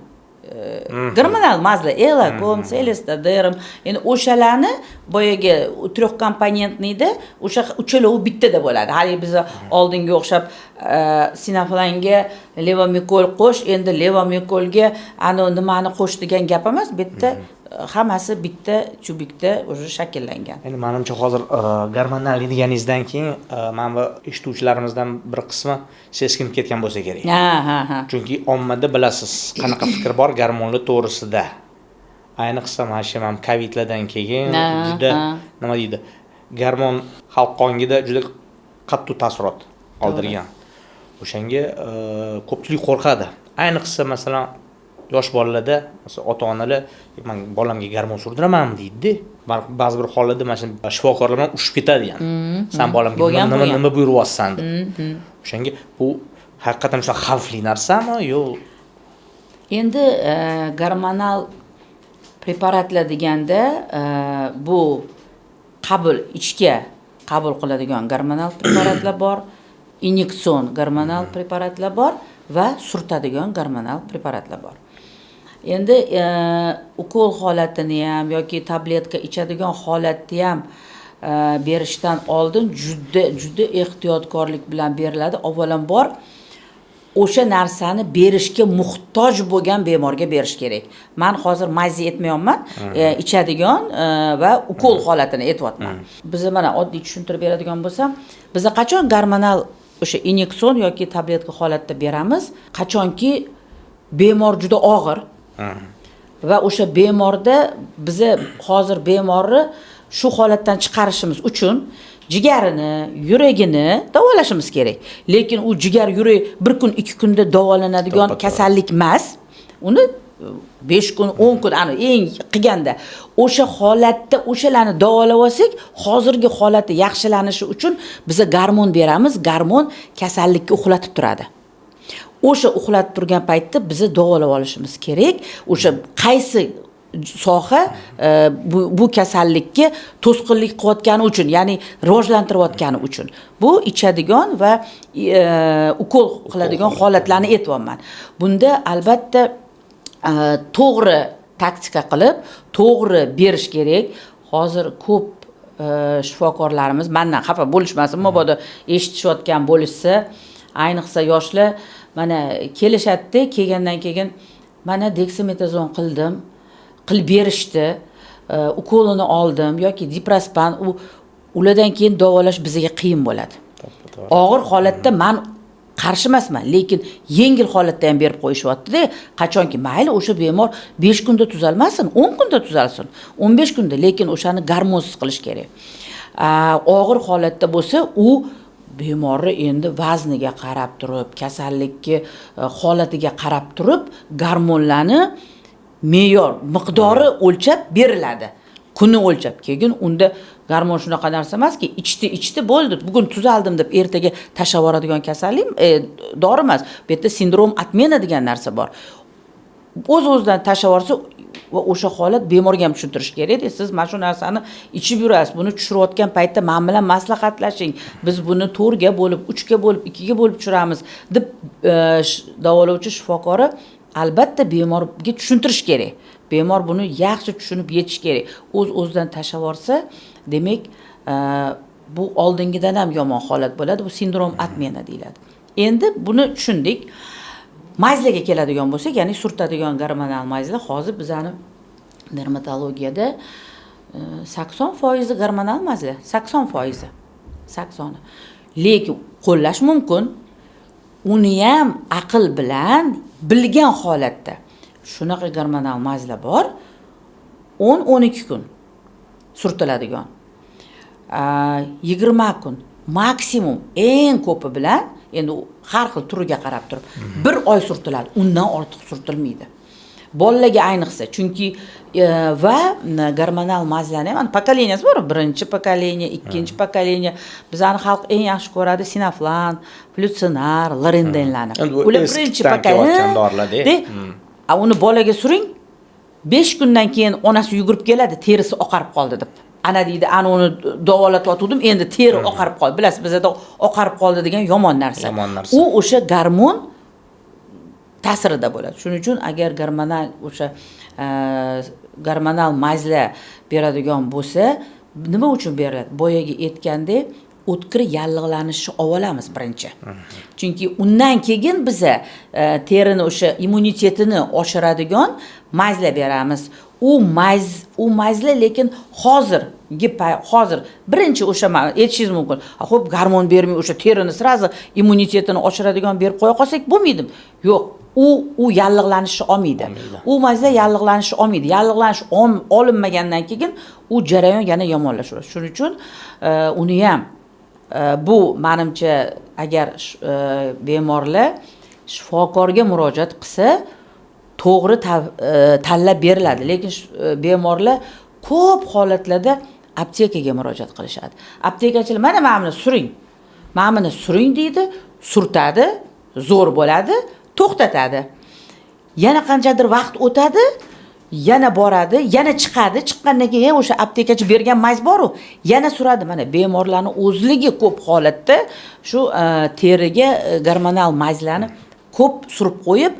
A: gormonal mazlar, Elacom, Celestadrim. Endi o'shalarni boyaga 3 komponentnida o'sha uchalovi bittada bo'ladi. Hali biz oldinga o'xshab sinaflanga levomikol qo'sh, endi levomikolga nimani qo'sh degan gap emas. Bu yerda hammasi bitta tyubikda уже shakllangan.
B: Endi menimcha hozir gormonal deganingizdan keyin mana bu eshituvchilarimizdan bir qismi seskinib ketgan bo'lsa kerak.
A: Ha.
B: Chunki ommada bilasiz, qanaqa fikr bor gormonlar to'g'risida. Ayniqsa mana shu Covidlardan keyin juda nima deydi? Gormon xalq qongida juda qattiq ta'sirot qoldirgan. O'shanga ko'pchilik qo'rqadi. Ayniqsa masalan yosh bolalarda, masalan ota-onalar men bolamga gormon surdiramanmi deydi. Ba'zi bir hollarda mana shu shifokorlar bilan ushib ketadi ham. Sen bolamga nima buyuryapsan deb. O'shanga bu haqiqatan shu xavfli narsami yo?
A: Endi gormonal preparatlar deganda bu ichga qabul qiladigan gormonal preparatlar bor, inyektsion gormonal preparatlar bor va surtadigan gormonal preparatlar bor. Endi ukol holatini ham yoki tabletka ichadigan holatni ham berishdan oldin juda ehtiyotkorlik bilan beriladi. Avvalambor o'sha narsani berishga muhtoj bo'lgan bemorga berish kerak. Men hozir mayza etmayapman, ichadigan va ukol holatini aytyapman. Biz mana oddiy tushuntirib beradigan bo'lsam, biz qachon gormonal o'sha inyektsion yoki tabletka holatda beramiz, qachonki bemor juda og'ir va o'sha bemorda biz hozir bemorni shu holatdan chiqarishimiz uchun jigarini, yuragini davolashimiz kerak. Lekin u jigar, yurak bir kun, 2 kunda davolanadigan kasallik emas. Uni 5 kun, 10 kun eng qilganda o'sha holatda o'shalarni davolab olsak, hozirgi holati yaxshilanishi uchun biz gormon beramiz. Gormon kasallikka uxlatib turadi. O'sha uxlatib turgan paytda biz davolab olishimiz kerak. O'sha qaysi soha bu kasallikka to'sqinlik qilayotgani uchun, ya'ni rivojlantirayotgani uchun. Bu ichadigan va ukol qiladigan holatlarni aytyapman. Bunda albatta to'g'ri taktika qilib, to'g'ri berish kerak. Hozir ko'p shifokorlarimiz mendan xafa bo'lishmasin, mabodo eshitishayotgan bo'lishsa, ayniqsa yoshlar mana kelishadi, kelgandan keyin mana deksametazon qilib berishdi, ukolini oldim yoki diprospan, ulardan keyin davolash bizga qiyin bo'ladi. Og'ir holatda men qarshi emasman, lekin yengil holatda ham berib qo'yishyapti-da. Qachonki mayli o'sha bemor 5 kunda tuzalmasin, 10 kunda tuzalsin, 15 kunda, lekin o'shani gormonsiz qilish kerak. Og'ir holatda bo'lsa, u bemorni endi vazniga qarab turib, kasallikki holatiga qarab turib, gormonlarni me'yor miqdori o'lchab beriladi. Kuni o'lchab. Keyin unda gormon shunaqa narsa emaski, ichdi bo'ldi, bugun tuzaldim deb ertaga tashlab yuboradigan kasallik dori emas. Bu yerda sindrom atmena degan narsa bor. O'z-o'zidan tashlab yuborsa va o'sha holat bemorga ham tushuntirish kerak. Siz mana shu narsani ichib yurasiz, buni tushirayotgan paytda men bilan maslahatlashing. Biz buni 4 ga bo'lib, 3 ga bo'lib, 2 ga bo'lib tushiramiz deb davolovchi shifokori albatta bemorga tushuntirish kerak. Bemor buni yaxshi tushunib yetish kerak. O'z-o'zidan tashlab yuborsa, demak, bu oldingidan ham yomon holat bo'ladi. Bu sindrom atmena deyiladi. Endi buni tushundik. Mayzlarga keladigan bo'lsak, ya'ni surtadigan gormonal mayzlar hozir bizani dermatologiyada 80% gormonal mayzlar, 80%. 80. Lekin qo'llash mumkin. Uni ham aql bilan bilgan holatda shunaqa gormonal mayzlar bor. 10-12 kun surtiladigan. 20 kun maksimum eng ko'pi bilan, endi har xil turiga qarab turib 1 oy surtiladi. Undan ortiq surtilmaydi. Bolalarga ayniqsa, chunki va gormonal mayzlarning ham pokoleniyasi bor. Birinchi pokoleniya, ikkinchi pokoleniya. Bizning xalq eng yaxshi ko'radi Sinaflan, Flutsinar, Larendenlarni.
B: Ular birinchi pokoleniya.
A: Uni bolaga suring, 5 kundan keyin onasi yugurib keladi, terisi oqarib qoldi deb. Ana deydi, ana uni davolatayotgandim, endi teri oqarib qoldi. Bilasiz, bizda oqarib qoldi degan yomon narsa. U o'sha gormon ta'sirida bo'ladi. Shuning uchun agar gormonal mayzlar beradigan bo'lsa, nima uchun beriladi? Boyaga aytgandek, o'tkir yallig'lanishni olamiz birinchi. Chunki undan keyin biz terini o'sha immunitetini oshiradigan mayzlar beramiz. u mayzli, lekin hozir birinchi o'sha aytishingiz mumkin. Xo'p, gormon bermay o'sha terini sразу immunitetini oshiradigan berib qo'ya qolsak bo'lmaydimi? Yo'q. U yallig'lanishni olmaydi. U mayza yallig'lanishni olmaydi. Yallig'lanish olinmagandan keyin u jarayon yana yomonlashadi. Shuning uchun uni ham bu menimcha agar bemorlar shifokorga murojaat qilsa to'g'ri tanlab beriladi. Lekin bemorlar ko'p holatlarda aptekaga murojaat qilishadi. Aptekachilar mana buni suring deydi, surtadi, zo'r bo'ladi, to'xtatadi. Yana qanchadir vaqt o'tadi, yana boradi, yana chiqadi. Chiqqandan keyin o'sha aptekachi bergan mayz bor-ku, yana suradi. Mana bemorlarning o'zligi ko'p holatda shu teriga gormonal mayzlarni ko'p surib qo'yib,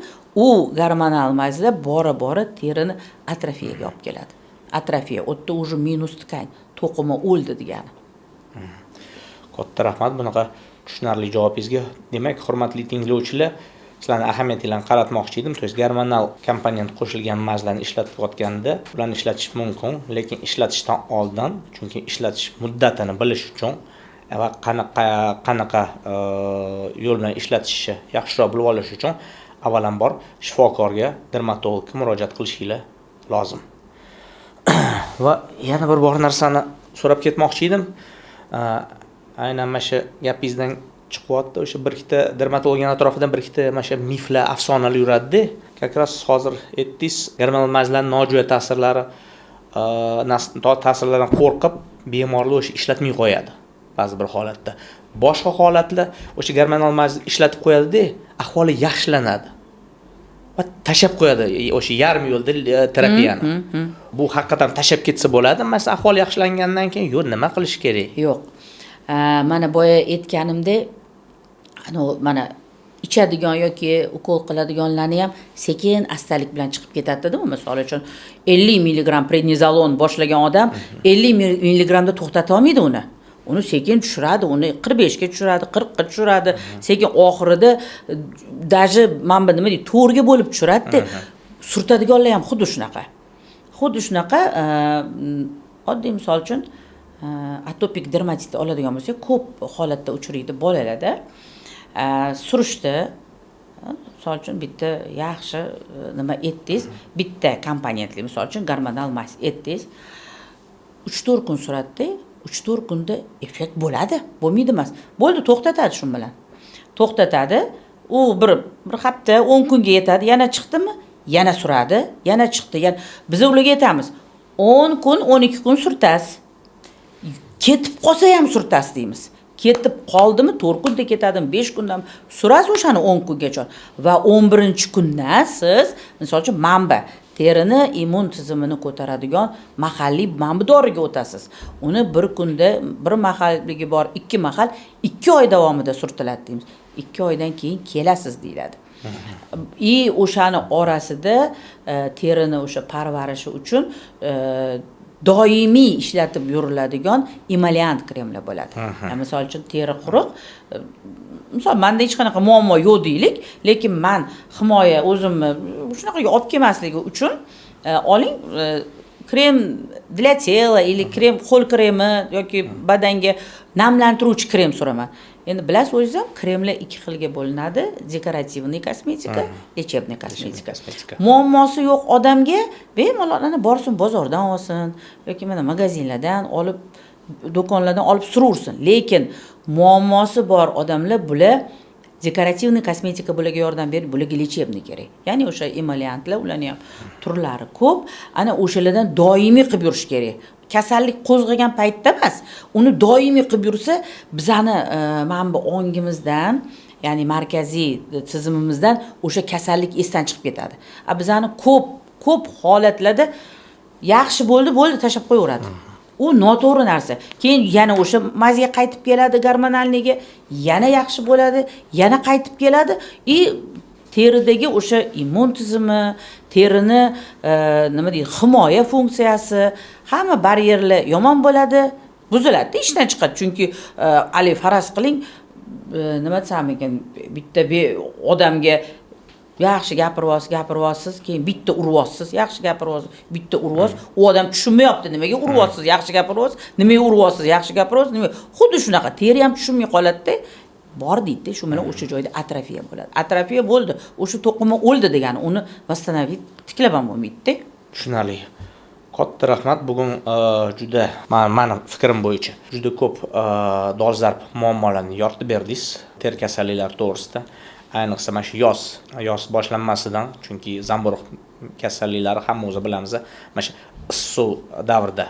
A: u gormonal mayzlar bora terini atrofiyaga olib keladi. Atrofiya, o'tda уже minus tkань, to'qima o'ldi degani.
B: Katta rahmat bunaqa tushunarli javobingizga. Demak, hurmatli tinglovchilar, sizlarning ahamiyatinglarni qaratmoqchi edim. To есть gormonal komponent qo'shilgan mayzlarni ishlatayotganda ularni ishlatish mumkin, lekin ishlatishdan oldin, chunki ishlatish muddatini bilish uchun va qanaqa yo'l bilan ishlatishi yaxshiroq bilib olish uchun avvalambor shifokorga, dermatologga murojaat qilishinglar lozim. Va yana bir bor narsani so'rab ketmoqchi edim. Aynan mana shu gapingizdan chiqyapti, o'sha bir ikkita dermatologning atrofidan bir ikkita mana shu miflar, afsonalar yuradi-da. Как раз hozir aytdingiz, gormonal mayzlarning nojo'ya ta'sirlardan qo'rqib bemorlar o'sha ishlatmay qo'yadi ba'zi bir holatda. Boshqa holatlar o'sha gormonal mayzni ishlatib qo'yadi-da, ahvoli yaxshilanadi. Va tashab qo'yadi o'sha yarim yo'lda terapiyani. Bu haqiqatan tashab ketsa bo'ladi. Masalan, ahvol yaxshilangandan keyin yo'q, nima qilish kerak?
A: Yo'q. Mana boya aytganimdek, mana ichadigan yoki ukol qiladiganlarni ham sekin astalik bilan chiqib ketadi-da. Misol uchun 50 mg prednizolon boshlagan odam 50 mg da to'xtata olmaydi uni. Uni sekin tushiradi, uni 45 ga tushiradi, 40 ga tushiradi, sekin oxirida даже nima deydi, 4 ga bo'lib tushiradi-da. Surtadiganlar ham xuddi shunaqa. Oddiy misol uchun atopik dermatitni oladigan bo'lsak, ko'p holatda uchraydi bolalarda. Surishdi. Misol uchun bitta yaxshi nima etdingiz, bitta komponentli, misol uchun gormonal mayz etdingiz. 3-4 kun suratda 3-4 kunda effekt bo'ladi. Bo'lmaydi emas. Bo'ldi, to'xtatadi shu bilan. To'xtatadi. U bir hafta, 10 kunga yetadi. Yana chiqdimi? Yana suradi. Yana chiqdi. Yana biz ularga aytamiz. 10 kun, 12 kun surtasiz. Ketib qolsa ham surtasiz deymiz. Ketib qoldimi 4 kunda ketadimi, 5 kundan surasiz o'shani 10 kungacha. Va 11-kundan siz, misol uchun terini immun tizimini ko'taradigan mahalliy doriga o'tasiz. Uni bir kunda bir mahalligi bor, 2 mahal 2 oy davomida surtiladi deymiz. 2 oydan keyin kelasiz deyiladi. O'shani orasida terini o'sha parvarishi uchun doimiy ishlatib yuriladigan emollient kremlar bo'ladi. Misol uchun teri quruq, misol menda hech qanaqa muammo yo'q deylik, lekin men himoya o'zimni shunaqaga olib kelmasligi uchun oling krem для тела или krem qo'l kremi yoki badanga namlantiruvchi krem so'raman. Endi bilasiz o'zingiz ham kremlar 2 xilga bo'linadi: dekorativniy kosmetika, lechebniy kosmetika. Muammosi yo'q odamga bemalol borsin bozordan olsin yoki mana magazinlardan olib, do'konlardan olib surursin. Lekin muammosi bor odamlar bular dekorativniy kosmetika bularga yordam berib, bularga lechebniy kerak. Ya'ni o'sha emollentlar, ularning ham turlari ko'p. Ana o'shalardan doimiy qilib yurish kerak. Kasallik qo'zg'agan paytda emas, uni doimiy qilib yursa, bizani mana bu ongimizdan, ya'ni markaziy tizimimizdan o'sha kasallik esdan chiqib ketadi. Bizani ko'p holatlarda yaxshi bo'ldi, tashab qo'yaveradi. U noto'g'ri narsa. Keyin yana o'sha mazga qaytib keladi gormonalniga, yana yaxshi bo'ladi, yana qaytib keladi. Teridagi o'sha immun tizimi, terini nima deydi, himoya funksiyasi, hamma baryerlar yomon bo'ladi, buziladi, ishdan chiqadi. Chunki faraz qiling, nima desam ekan, bitta odamga yaxshi gapiryapsiz, keyin bitta uryapsiz, yaxshi gapiryapsiz, bitta uryapsiz. U odam tushunmayapti, nimaga uryapsiz, yaxshi gapiryapsiz, nimaga uryapsiz, yaxshi gapiryapsiz, nimaga. Xuddi shunaqa, teri ham tushunmay qoladi-da. Bor deydi, shu bilan o'sha joyda atrofiya bo'ladi. Atrofiya bo'ldi, o'sha to'qima o'ldi degani, uni vasстановить tiklab ham bo'lmaydi-da.
B: Tushunarli. Katta rahmat. Bugun juda meni fikrim bo'yicha juda ko'p dolzarb muammolarni yoritib berdingiz teri kasalliklari to'g'risida. Ayniqsa mana shu yoz boshlanmasidan, chunki zamburug' kasalliklari hamma o'zi bilamiz, mana shu issiq davrda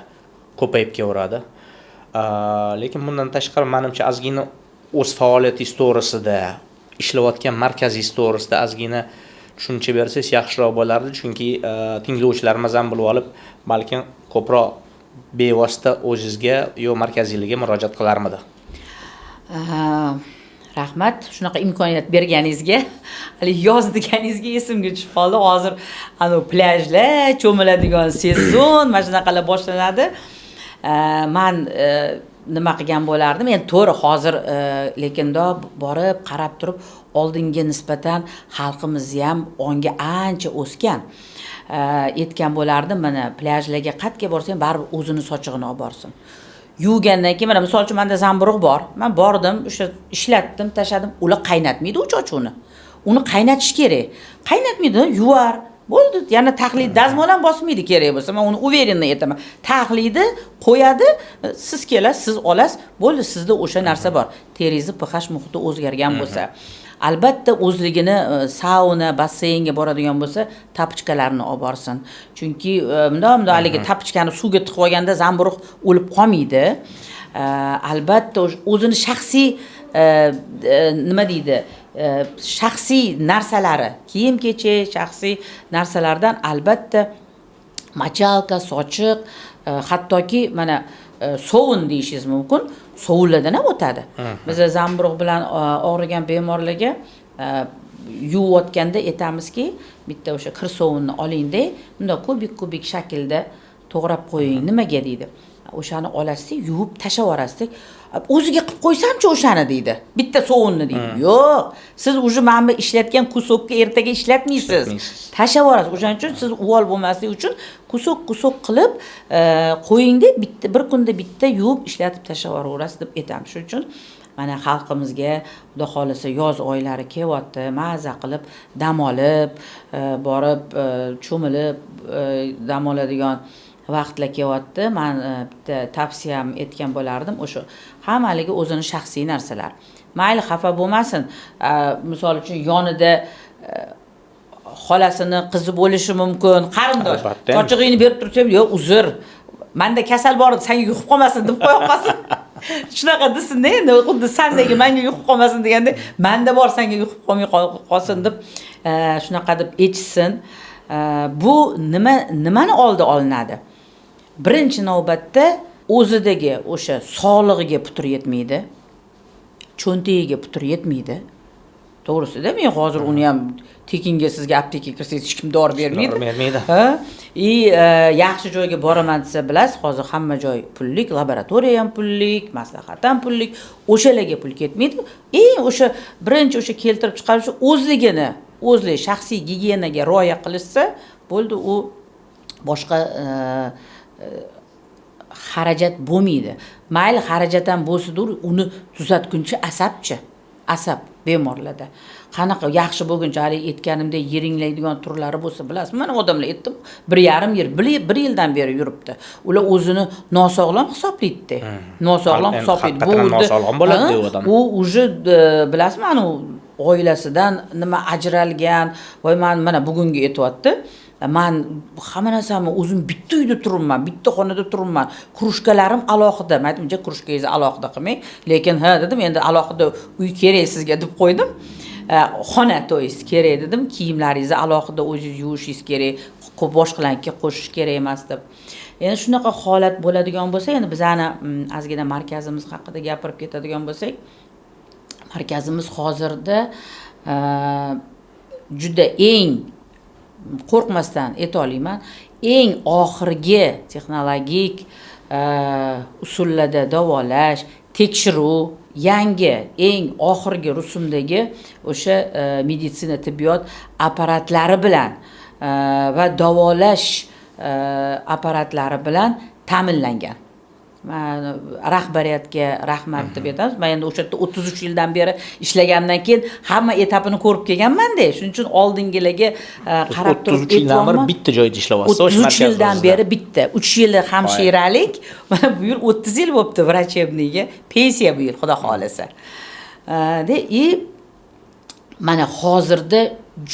B: ko'payib kelaveradi. Lekin bundan tashqari menimcha ozgina o'z faoliyatingiz to'g'risida, ishlayotgan markazingiz to'g'risida ozgina tushuncha bersangiz yaxshiroq bo'lardi, chunki tinglovchilarimiz ham bilib olib, balkim ko'proq bevosita o'zingizga yo markaziylarga murojaat qilarmidi?
A: Rahmat, shunaqa imkoniyat berganingizga. Hali yoz deganingizga esimga tushib qoldi. Hozir ana plyajlar, cho'miladigan sezon, mana shunaqalar boshlanadi. Men nima qilgan bo'lardim? Endi to'g'ri hozir lekinda borib qarab turib, oldinga nisbatan xalqimiz ham onga ancha o'sgan. Aytgan bo'lardim, mana plyajlarga qatga borsam, baribir o'zini sochig'ini olib borsin. Yuvgandan keyin mana misol uchun menda zamburug' bor. Men bordim, o'sha ishlatdim, tashladim. Ular qaynatmaydi u chochuvni. Uni qaynatish kerak. Qaynatmaydi, yuvar. Bo'ldi, yana taxlid dazmol ham bosmaydi kerak bo'lsa. Men uni uverenni aytaman. Taxlidi qo'yadi, siz kelasiz, siz olasiz. Bo'ldi, sizda o'sha narsa bor. Teringizni pH muhiti o'zgargan bo'lsa. Albatta o'zligini sauna, basseynga boradigan bo'lsa, tapichkalarni olib borsin. Chunki bunday haligi tapichkani suvga tiqib olganda zamburug' o'lib qolmaydi. Albatta o'zini shaxsiy nima deydi? Shaxsiy narsalari, kiyim-kechak, shaxsiy narsalardan albatta machalka, sochiq, hattoki mana sovun deyishingiz mumkin. Sovunlardan ham o'tadi. Biz zamburug' bilan og'rigan bemorlarga yuvayotganda aytamizki, bitta o'sha kir sovunni oling-da, bunda kubik shaklda to'g'rab qo'ying. Nimaga deydi? O'shani olasiz, yuvib tashlab yuborasiz. O'ziga qilib qo'ysamchi o'shani deydi. Bitta sovunni deydi. Yo'q, siz o'sha mana ishlatgan kusokka ertaga ishlatmaysiz. Tashlab yuborasiz. O'shaning uchun siz uvol bo'lmasligi uchun kusok qilib qo'yingda, bitta bir kunda bitta yuvib ishlatib tashlab yuborasiz deb aytamiz. Shuning uchun mana xalqimizga xudo xolisa yoz oylari kelyapti, maza qilib dam olib, borib cho'milib dam oladigan vaqtlar kelyapti. Men bitta tavsiyam etgan bo'lardim, o'sha hammaligi o'zini shaxsiy narsalar. Mayli xafa bo'lmasin. Misol uchun yonida xolasini qizi bo'lishi mumkin, qarindosh. Sochig'ingni berib tursam, yo'q, uzr. Menda kasal bor edi, senga yuqib qolmasin deb qo'yib qolsin. Shunaqa desin-da, endi xuddi sendagi menga yuqib qolmasin deganda, menda bor, senga yuqib qolmay qolsin deb shunaqa deb aytsin. Bu nimani oldi olinadi? Birinchi navbatda o'zidagi o'sha sog'lig'iga putur yetmaydi. Cho'ntagiga putur yetmaydi. To'g'risida, men hozir uni ham tekinga sizga aptekaga kirsangiz hech kim dori bermaydi.
B: Dori bermaydi.
A: Yaxshi joyga boraman desa, bilasiz, hozir hamma joy pullik, laboratoriya ham pullik, maslahat ham pullik, o'shalarga pul ketmaydi. O'sha birinchi o'sha keltirib chiqarish o'zligini, o'zlik shaxsiy gigiyenaga rioya qilishsa, bo'ldi, u boshqa xarajat bo'lmaydi. Mayli xarajat ham bo'lsa-dur, uni tuzatguncha asab bemorlarda. Qanaqa yaxshi bo'lguncha hali aytganimdek yeringlaydigan turlari bo'lsa, bilasizmi? Mana odamlar aytdim, 1,5 yil, 1 yildan beri yuribdi. Ular o'zini nosog'lom hisoblaydi. Nosog'lom hisoblaydi.
B: Bu nosog'lom bo'ladi odam.
A: U уже bilasizmi, ana oilasidan nima ajralgan, voy men mana bugungi aytyapti. Men hamma narsamni o'zim bitta uyda turibman, bitta xonada turibman. Krushkalarim alohida. Men aytdim, krushkangizni alohida qilmang. Lekin dedim, endi alohida uy kerak sizga deb qo'ydim. Xona to'yis kerak dedim. Kiyimlaringizni alohida o'zingiz yuvishingiz kerak. Boshqalarga qo'shish kerak emas deb. Endi shunaqa holat bo'ladigan bo'lsa, endi bizani ozgina markazimiz haqida gapirib ketadigan bo'lsak, markazimiz hozirda juda eng qo'rqmasdan aytolmayman, eng oxirgi texnologik usullarda davolash, tekshiruv, yangi eng oxirgi rusumdagi o'sha meditsina tibbiyot apparatlari bilan va davolash apparatlari bilan ta'minlangan. Rahbariyatga rahmat deb aytamiz. Men endi o'sha yerda 33 yildan beri ishlagandan keyin hamma etapini ko'rib kelganman-da. Shuning uchun oldingilarga qarab turib
B: 33 yildan beri bitta joyda ishlayapsiz.
A: 33 yildan beri bitta. 3 yili hamshiralik, mana bu yil 30 yil bo'libdi vrachebniga. Pensiya bu yil, xudo xolasa. Mana hozirda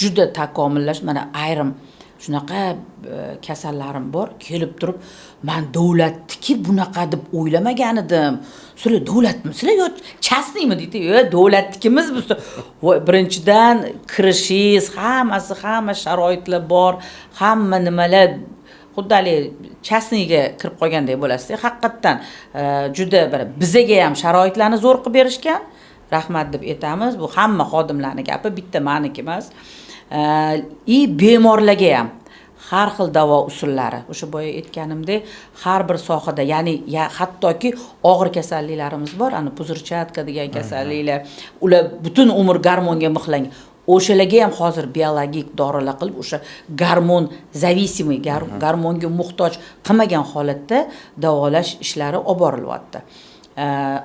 A: juda takomillasht, mana ayrim shunaqa kasallarim bor, kelib turib, men davlatniki bunaqa deb o'ylamagan edim. Sizlar davlatmisizlar yo частныйmi deydi. Yo, davlatnikimiz bu. Birinchidan kirishingiz, hamma sharoitlar bor, hamma nimalar xuddali частныйga kirib qolgandek bo'lasiz. Haqiqatan juda bir bizaga ham sharoitlarni zo'r qilib berishgan. Rahmat deb aytamiz. Bu hamma xodimlarning gapi, bitta meniki emas. Bemorlarga ham har xil davo usullari, o'sha boya aytganimdek, har bir sohada, ya'ni hattoki og'ir kasalliklarimiz bor, ana puzirchatka degan kasalliklar, ular butun umr gormonga mixlangan. O'shalarga ham hozir biologik dorilar qilib, o'sha gormon zavisimiy, gormonga muhtoj qilmagan holatda davolash ishlari olib borilyapti.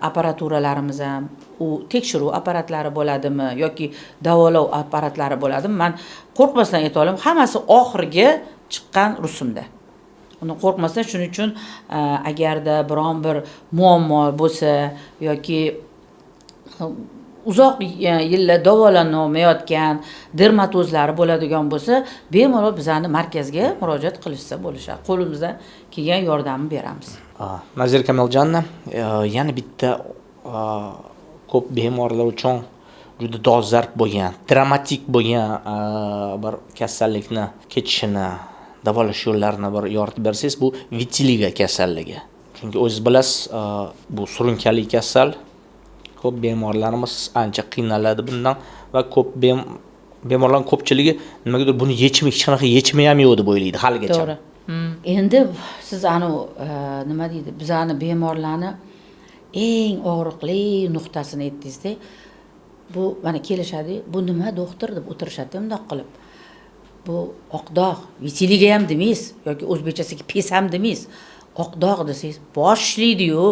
A: Apparaturalarimiz ham, u tekshiruv apparatlari bo'ladimi yoki davolov apparatlari bo'ladimi? Men qo'rqmasdan ayta olaman, hammasi oxirgi chiqqan rusumda. Uni qo'rqmasdan, shuning uchun agarda biron bir muammo bo'lsa yoki uzoq yillar davolanolmayotgan dermatozlari bo'ladigan bo'lsa, bemalol bizani markazga murojaat qilishsa bo'lishadi. Qo'limizdan kelgan yordamni beramiz.
B: Nazira Kamoljanna, yana bitta ko'p bemorlar uchun juda dolzarb bo'lgan, dramatik bo'lgan bir kasallikni kechishini, davolash yo'llarini bir yoritib bersangiz, bu vitiligo kasalligi. Chunki o'zingiz bilasiz, bu surunkali kasal. Ko'p bemorlarimiz ancha qiynaladi bundan va ko'p bemorlarning ko'pchiligi nimagadir buni yechimi hech qanaqa yechimi ham yo'q deb o'ylaydi haligacha.
A: To'g'ri. Endi siz nima deydi, bizani bemorlarni eng og'riqli nuqtasini aytdingizda, bu mana kelishadi, bu nima doktor deb o'tirishadi bundoq qilib. Bu oqdog', vitiligo ham demaysiz yoki o'zbekchasiga pes ham demaysiz. Oqdog' desangiz, boshlaydi-yu.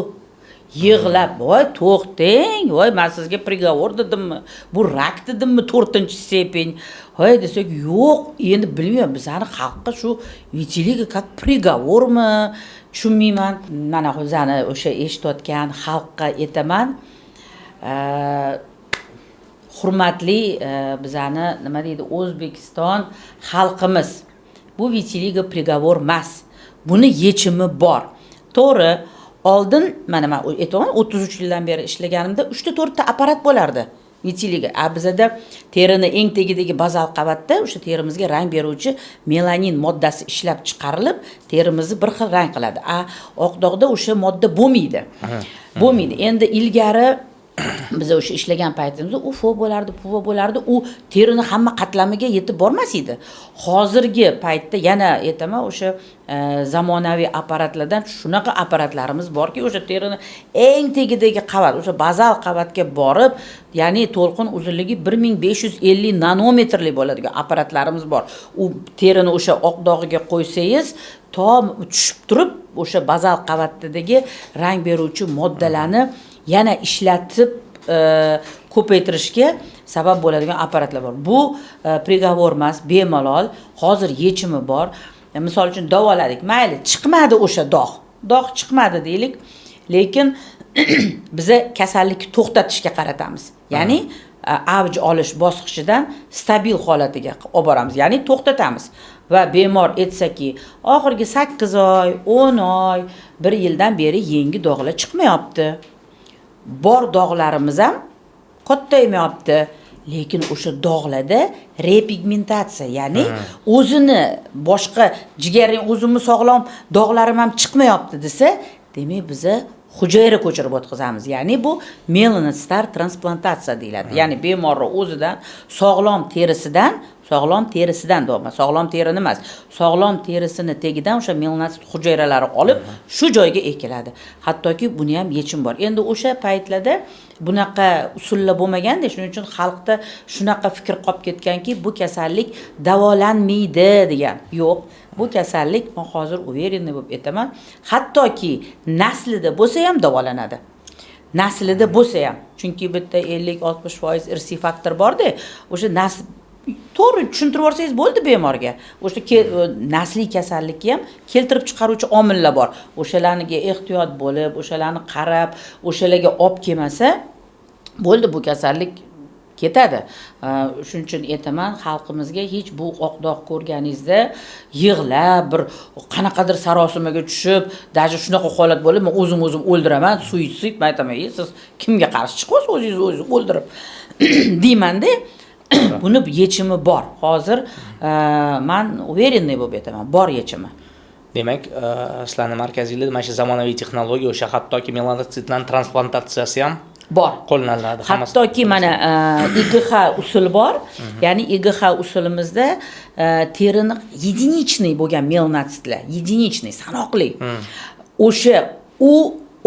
A: Yig'lab, voy to'xtang, voy men sizga приговор dedimmi? Bu rak dedimmi 4-stepень? Voy desak, yo'q, endi bilmayman, bizani xalqqa shu vitiligo как приговорmi? Tushunmayman. Mana o'zani o'sha eshitayotgan xalqqa aytaman. Hurmatli bizani nima deydi, O'zbekiston xalqimiz. Bu vitiligo приговор emas. Buni yechimi bor. To'g'ri, oldin mana men aytaman, 33 yildan beri ishlaganimda 3-4 ta apparat bo'lardi. Vitiligo. Bizada terini eng tagidagi bazal qavatda o'sha terimizga rang beruvchi melanin moddasi ishlab chiqarilib, terimizni bir xil rang qiladi. Oqdog'da o'sha modda bo'lmaydi. Bo'lmaydi. Endi ilgari biz o'sha ishlagan paytimizda UFO bo'lardi, PUVO bo'lardi, u terini hamma qatlamiga yetib bormas edi. Hozirgi paytda yana aytaman, o'sha zamonaviy apparatlardan shunaqa apparatlarimiz borki, o'sha terini eng tagidagi qavat, o'sha bazal qavatga borib, ya'ni to'lqin uzunligi 1550 nanometrlik bo'ladigan apparatlarimiz bor. U terini o'sha oqdog'iga qo'ysangiz, to tushib turib, o'sha bazal qavatdagi rang beruvchi moddalarni yana ishlatib ko'paytirishga sabab bo'ladigan apparatlar bor. Bu приговор emas, bemalol hozir yechimi bor. Misol uchun davoladik, mayli chiqmadi o'sha dog'. Dog' chiqmadi deylik, lekin biza kasallikni to'xtatishga qaratamiz. Ya'ni avj olish bosqichidan stabil holatiga olib boramiz, ya'ni to'xtatamiz. Va bemor aytsaki, oxirgi 8 oy, 10 oy, 1 yildan beri yangi dog'lar chiqmayapti. Bor dog'larimiz ham kattaymayapti, lekin o'sha dog'larda repigmentatsiya, ya'ni o'zini boshqa jigaring o'zimni sog'lom dog'larim ham chiqmayapti desa, demak biza hujayra ko'chirib o'tkazamiz. Ya'ni bu melanostar transplantatsiya deyiladi. Ya'ni bemorning o'zidan sog'lom terisidan Sog'lom terisidan deyapman. Sog'lom terini emas. Sog'lom terisini tagidan o'sha melanosit hujayralari olib shu joyga ekiladi. Hattoki buni ham yechim bor. Endi o'sha paytlarda bunaqa usullar bo'lmaganda, shuning uchun xalqda shunaqa fikr qolib ketganki, bu kasallik davolanmaydi degan. Yo'q, bu kasallik men hozir uverenniy bo'lib aytaman, hattoki naslida bo'lsa ham davolanadi. Naslida bo'lsa ham, chunki bitta 50-60% irsiy faktor bor-da, o'sha nasl to'g'ri tushuntirib yorsangiz bo'ldi bemorga. O'sha nasliy kasallikka ham keltirib chiqaruvchi omillar bor. O'shalarga ehtiyot bo'lib, o'shalarni qarab, o'shalarga olib kelmasa, bo'ldi bu kasallik ketadi. Shuning uchun aytaman, xalqimizga hech bu oqdoq ko'rganingizda yig'lab, bir qanaqadir sarosimaga tushib, даже shunaqa holat bo'lib, men o'zim o'ldiraman, suitsid, men aytaman, siz kimga qarshi chiqyapsiz, o'zingizni o'ldirib deymanda. Buni yechimi bor. Hozir men uverenniy bo'lib aytaman, bor yechimi.
B: Demak, sizlarning markazingizda mana shu zamonaviy texnologiya, o'sha hattoki melanositlarning transplantatsiyasi ham
A: bor.
B: Qo'llaniladi.
A: Hattoki mana IGH usuli bor. Ya'ni IGH usulimizda terini единичный bo'lgan melanositlar, единичный, sanoqli. O'sha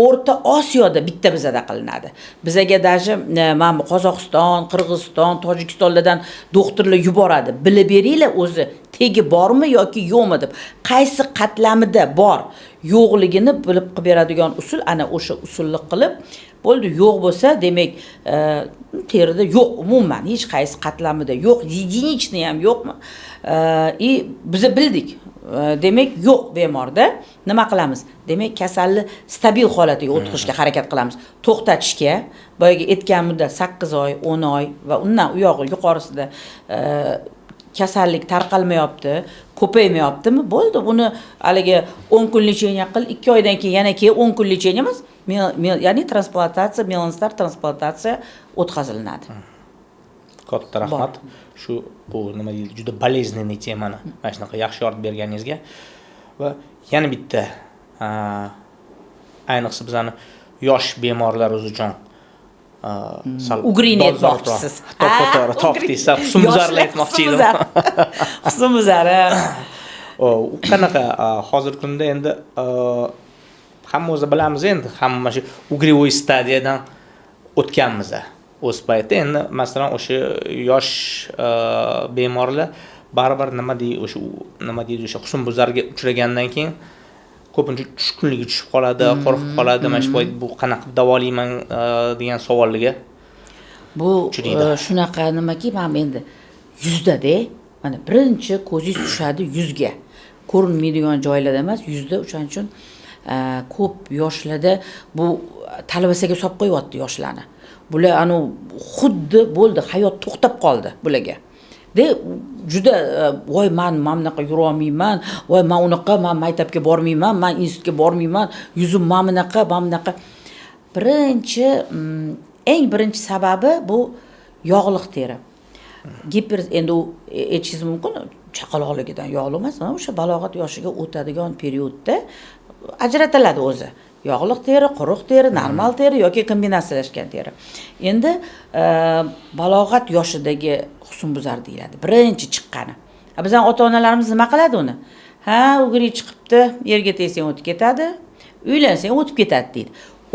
A: O'rta Osiyoda bitta bizada qilinadi. Bizaga даже mana Qozog'iston, Qirg'iziston, Tojikistonlardan doktorlar yuboradi. Bilib beringlar o'zi tegi bormi yoki yo'qmi deb. Qaysi qatlamida bor, yo'qligini bilib qilib beradigan usul ana o'sha usulni qilib bo'ldi. Yo'q bo'lsa, demak, terida yo'q, umuman hech qaysi qatlamida yo'q, единичный ham yo'qmi? Biz bildik. Demak, yo'q bemorda nima qilamiz? Demak, kasalni stabil holatiga o'tkazishga harakat qilamiz. To'xtatishga, boyaga aytgan muddat 8 oy, 10 oy va undan u yog'i yuqorisida kasallik tarqalmayapti, ko'paymayaptimi? Bo'ldi, buni haliga 10 kun lecheniya qil, 2 oydan keyin yana 10 kun lecheniya emas, ya'ni transplantatsiya, melanositlar transplantatsiya o'tkazilinadi.
B: Katta rahmat. Shu bu nima deydi, juda болезненный temani mana shunaqa yaxshi yoritib berganingizga. Va yana bitta ayniqsa bizani yosh bemorlar uchun
A: ugrini aytmoqchisiz.
B: Topdiysa, husnbuzarlar aytmoqchi edim.
A: Husnbuzari.
B: U qanaqa hozirgi kunda endi hamma o'zi bilamiz endi, hamma mana shu ugrivoy stadiyadan o'tganmiz. O'z paytda endi masalan o'sha yosh bemorlar baribir nima deydi o'sha husnbuzarga uchragandan keyin ko'pincha tushkunlikka tushib qoladi, qo'rqib qoladi. Mana shu payt bu qanaqa davolayman degan savolga
A: bu shunaqa nimaki, men endi yuzda-da, mana birinchi ko'zingiz tushadi yuzga. Ko'rinmaydigan joylarda emas, yuzda. O'shaning uchun ko'p yoshlarda bu talvasaga solib qo'yapti yoshlarni. Bular xuddi bo'ldi, hayot to'xtab qoldi bularga. Juda voy men bunaqa yura olmayman, voy men unaqa, men maktabga bormayman, men institutga bormayman, yuzim bunaqa. Eng birinchi sababi bu yog'liq teri. Endi u aytishingiz mumkin, chaqaloqligidan yog'li emas, o'sha balog'at yoshiga o'tadigan periodda ajratiladi o'zi. Yog'liq teri, quruq teri, normal teri yoki kombinatsiyalashgan teri. Endi balog'at yoshidagi husnbuzar deyiladi. Birinchi chiqqani. Bizning ota-onalarimiz nima qiladi uni? Ugri chiqibdi, yerga tegsang o'tib ketadi, uylansang o'tib ketadi deydi.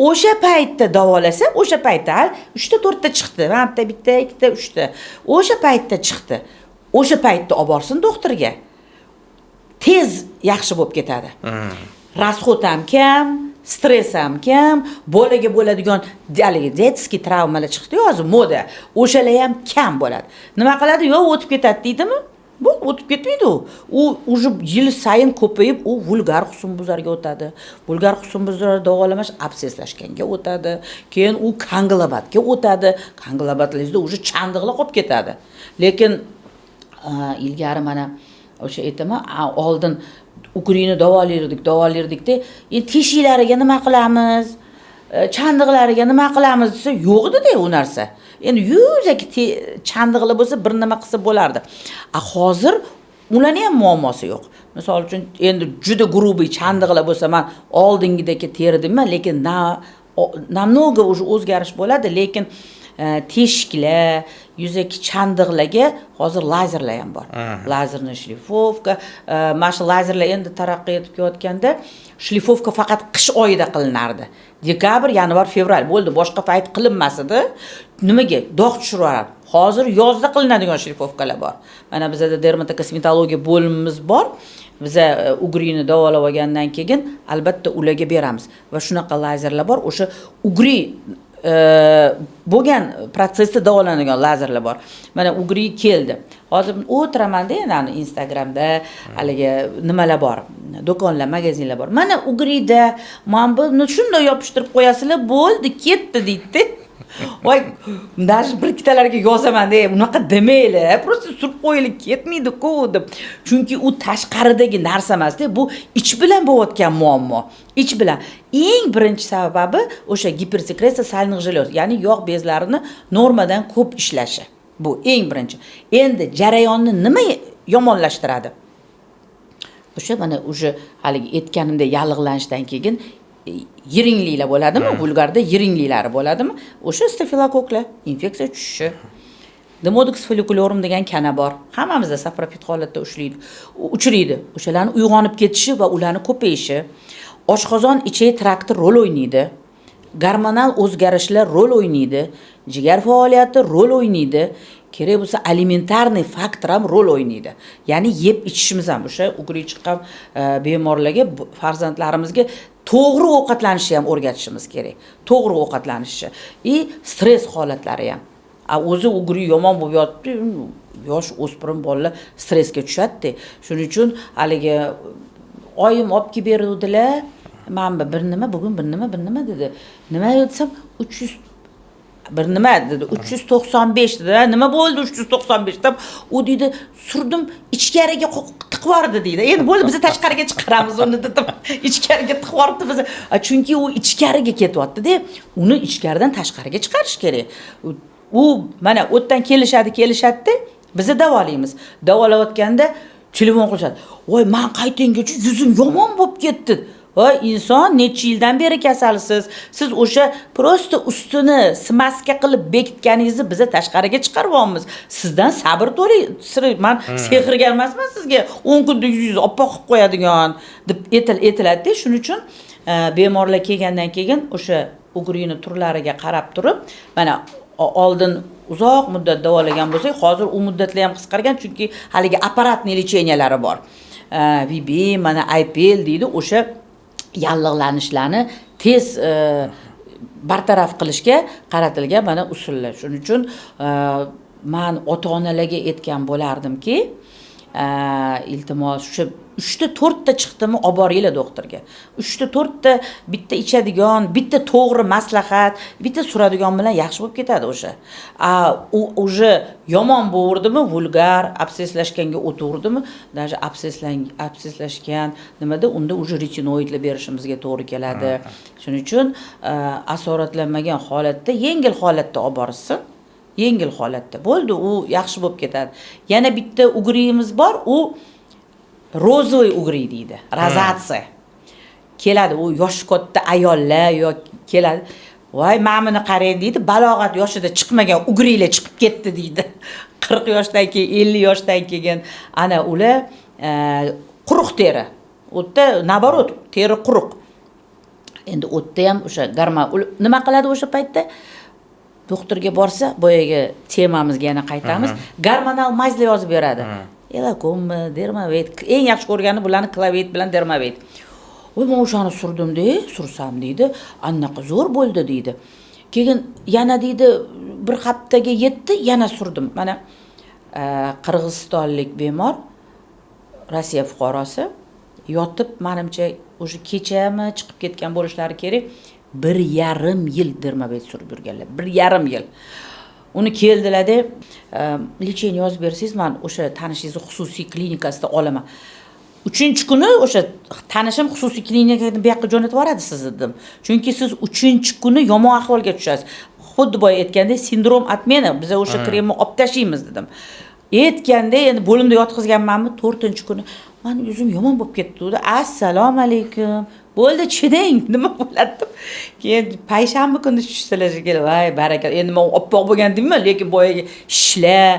A: O'sha paytda davolasa, o'sha paytda 3 ta 4 ta chiqdi. Bitta, 2 ta, 3 ta. O'sha paytda chiqdi. O'sha paytda olib borsin doktorga. Tez yaxshi bo'lib ketadi. Rasxod ham kam, stress ham kam, bolaga bo'ladigan детский travmalar chiqdi hozir moda. O'shalar ham kam bo'ladi. Nima qiladi? Yo'q, o'tib ketadi deydimi? Bu o'tib ketmaydi u. U уже yil sayin ko'payib, u vulgar husnbuzarga o'tadi. Vulgar husnbuzar davolamash abseslashganga o'tadi. Keyin u kanglabatga o'tadi. Kanglabatlarda уже chandiqlar qolib ketadi. Lekin ilgari mana o'sha aytaman, oldin ugrini davolardik-da, endi teshiklariga nima qilamiz? Chandiqlariga nima qilamiz desa, yo'q edi-da u narsa. Endi yuzaki chandiqlar bo'lsa bir nima qilsa bo'lardi. Hozir ularning ham muammosi yo'q. Misol uchun endi juda grubiy chandiqlar bo'lsa, men oldingidagi teridimman, lekin namnoga o'zgarish bo'ladi, lekin teshiklar, yuzaki chandiqlarga hozir lazerlar ham bor. Lazerni shlifovka, mana shu lazerlar endi taraqqiy etib kelayotganda, shlifovka faqat qish oyida qilinardi. Dekabr, yanvar, fevral bo'ldi, boshqa payt qilinmas edi. Nimaga? Dog' tushirardi. Hozir yozda qilinadigan shlifovkalar bor. Mana bizda dermatokosmetologiya bo'limimiz bor. Biza ugrini davolab olgandan keyin albatta ularga beramiz va shunaqa lazerlar bor. O'sha ugri bo'lgan protsessda davolanadigan lazerlar bor. Mana ugri keldi. Hozir o'tiramanda endi Instagramda haligi nimalar bor? Do'konlar, magazinlar bor. Mana ugrida mana buni shunday yopishtirib qo'yasizlar, bo'ldi, ketdi deydi. Voy, даже bir ikkitalarga yozaman-da, unaqa demanglar, просто surib qo'yilib ketmaydi-ku deb. Chunki u tashqaridagi narsa emas-da, bu ich bilan bo'layotgan muammo. Ich bilan eng birinchi sababi o'sha gipersekresiya saliniy желез, ya'ni yog' bezlarini normadan ko'p ishlashi. Bu eng birinchi. Endi jarayonni nima yomonlashtiradi? O'sha mana o'sha haligi aytganimdek yallig'lanishdan keyin yiringliklar bo'ladimi? Vulgarda yiringliklari bo'ladimi? O'sha stafilokoklar, infeksiya tushishi. Demodex folliculorum degan kana bor. Hammamizda saprofit holatda uchraydi. O'shalarni uyg'onib ketishi va ularni ko'payishi, oshqozon ichak trakti rol o'ynaydi. Gormonal o'zgarishlar rol o'ynaydi. Jigar faoliyati rol o'ynaydi. Kerak bo'lsa alimentarniy faktor ham rol o'ynaydi. Ya'ni yeb ichishimiz ham o'sha ugri chiqqan bemorlarga, farzandlarimizga to'g'ri ovqatlanishni ham o'rgatishimiz kerak. To'g'ri ovqatlanishi. Stress holatlari ham. O'zi ugri yomon bo'lib yotibdi, yosh o'spirin bolalar stressga tushadi. Shuning uchun haligi oyim olib kelib beruvdilar. Men bir nima bugun bir nima dedi. Nima desam 300 bir nima dedi, 395 dedi. Nima bo'ldi 395 deb u deydi, surdim ichkariga tiqvordi deydi. Endi bo'ldi, biz tashqariga chiqaramiz uni dedim. Ichkariga tiqvordi biz. Chunki u ichkariga ketyapti-da, uni ichkaridan tashqariga chiqarish kerak. U mana o'tdan kelishadi-da, biz davolaymiz. Davolayotganda telefon qilishadi. "Voy, men qaytingacha yuzim yomon bo'lib ketdi." Voy, inson necha yildan beri kasalsiz. Siz o'sha prosta ustini smaska qilib bekitganingizni biz tashqariga chiqaryapmiz. Sizdan sabr to'laysiz. Men sehrgar emasman sizga 10 kunda yuzingizni oppoq qilib qo'yadigan deb aytiladi-da. Shuning uchun bemorlar kelgandan keyin o'sha ugrini turlariga qarab turib, mana oldin uzoq muddat davolagan bo'lsak, hozir u muddatlar ham qisqargan, chunki haligi apparatniy lecheniялari bor. VB, mana IPL deydi, o'sha yallig'lanishlarni tez bartaraf qilishga qaratilgan mana usullar. Shuning uchun men ota-onalarga aytgan bo'lardimki, iltimos shu 3 ta 4 ta chiqdimi olib boringlar doktorga. 3 ta 4 ta bitta ichadigan, bitta to'g'ri maslahat, bitta suradigan bilan yaxshi bo'lib ketadi o'sha. U o'sha yomon bo'rdimi, vulgar, abseslashganga o'turdimi, даже abseslashgan nimada unda o'sha retinoidlar berishimizga to'g'ri keladi. Shuning uchun asoratlanmagan holatda, yengil holatda olib borsin. Yengil holatda bo'ldi, u yaxshi bo'lib ketadi. Yana bitta ugrimiz bor, u rozovoy ugri deydi, rozatsiya. Keladi, u yosh katta ayollar yoki keladi. Voy, mana buni qarang deydi, balog'at yoshida chiqmagan ugrilar chiqib ketdi deydi. 40 yoshdan keyin, 50 yoshdan keyin ana ular quruq teri. O'tda naborot, teri quruq. Endi o'tda ham o'sha gormon nima qiladi o'sha paytda? Doktorga borsa, boyaga temamizga yana qaytamiz. Gormonal mazli yozib beradi. Elakommi, dermavit. Eng yaxshi ko'rgani bularni klavit bilan dermavit. Voy, men o'shani surdim-da, sursam deydi, anaqa zo'r bo'ldi deydi. Keyin yana deydi, bir haftaga yetdi, yana surdim. Mana qirg'izistonlik bemor, Rossiya fuqarosi, yotib, menimcha o'sha kechami chiqib ketgan bo'lishlari kerak. 1,5 yil dermavit surib yurganlar. 1,5 yil. Uni keldilar-da, lecheniya yozib bersangiz, men o'sha tanishingizni xususiy klinikasida olaman. 3-kuni o'sha tanishim xususiy klinikaga bu yoqqa jo'natib yuboradi sizni dedim. Chunki siz 3-kuni yomon ahvolga tushasiz. Xuddi boya aytgandek, sindrom atmeni, biz o'sha kremni olib tashlaymiz dedim. Aytganda endi bo'limda yotqizganmanmi, 4-kuni men yuzim yomon bo'lib ketdi dedi. Assalomu alaykum. bo'ldi chidang nima bo'ladi deb keyin payshanba kuni tushsalar shekilli voy barakalla endi men oppoq bo'lgandimmi lekin boyagi ishlar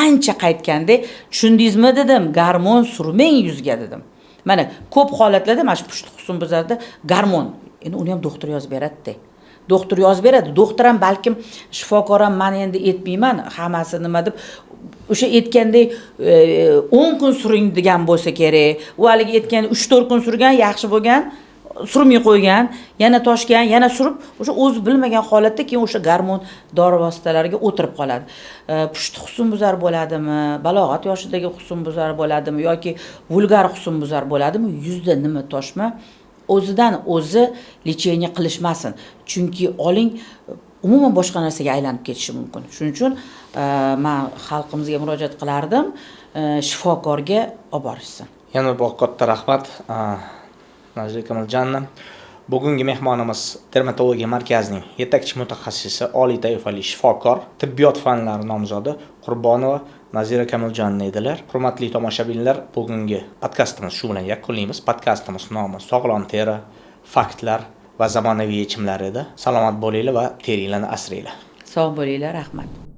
A: ancha qaytganda tushundingizmi dedim garmon surmang yuzga dedim mana ko'p holatlarda mana shu pushti husnbuzarda garmon endi uni ham doktor yozib beradida doktor yozib beradi doktor ham balkim shifokor ham man endi aytmayman hammasi nima deb o'sha aytgandek 10 kun suring degan bo'lsa kerak u haligi aytgan 3-4 kun surgan yaxshi bo'lgan surmay qo'ygan yana toshgan yana surib o'sha o'zi bilmagan holatda keyin o'sha garmon dori vositalariga o'tirib qoladi pushti husnbuzar bo'ladimi balog'at yoshidagi husnbuzar bo'ladimi yoki vulgar husnbuzar bo'ladimi yuzda nima toshma o'zidan o'zi lecheniya qilishmasin chunki oling umuman boshqa narsaga aylanib ketishi mumkin shuning uchun men xalqimizga murojaat qilardim shifokorga olib borishsin
B: yana bir katta rahmat Nazira Kamoljanna. Bugungi mehmonimiz dermatologiya markazining yetakchi mutaxassisi, oliy toifali shifokor, tibbiyot fanlari nomzodi Qurbonova Nazira Kamoljanna edilar. Hurmatli tomoshabinlar, bugungi podkastimiz shu bilan yakunlaymiz. Podkastimiz nomi Sog'lom teri, faktlar va zamonaviy yechimlar edi. Salomat bo'linglar va teringlarni asranglar.
A: Sog' bo'linglar, rahmat.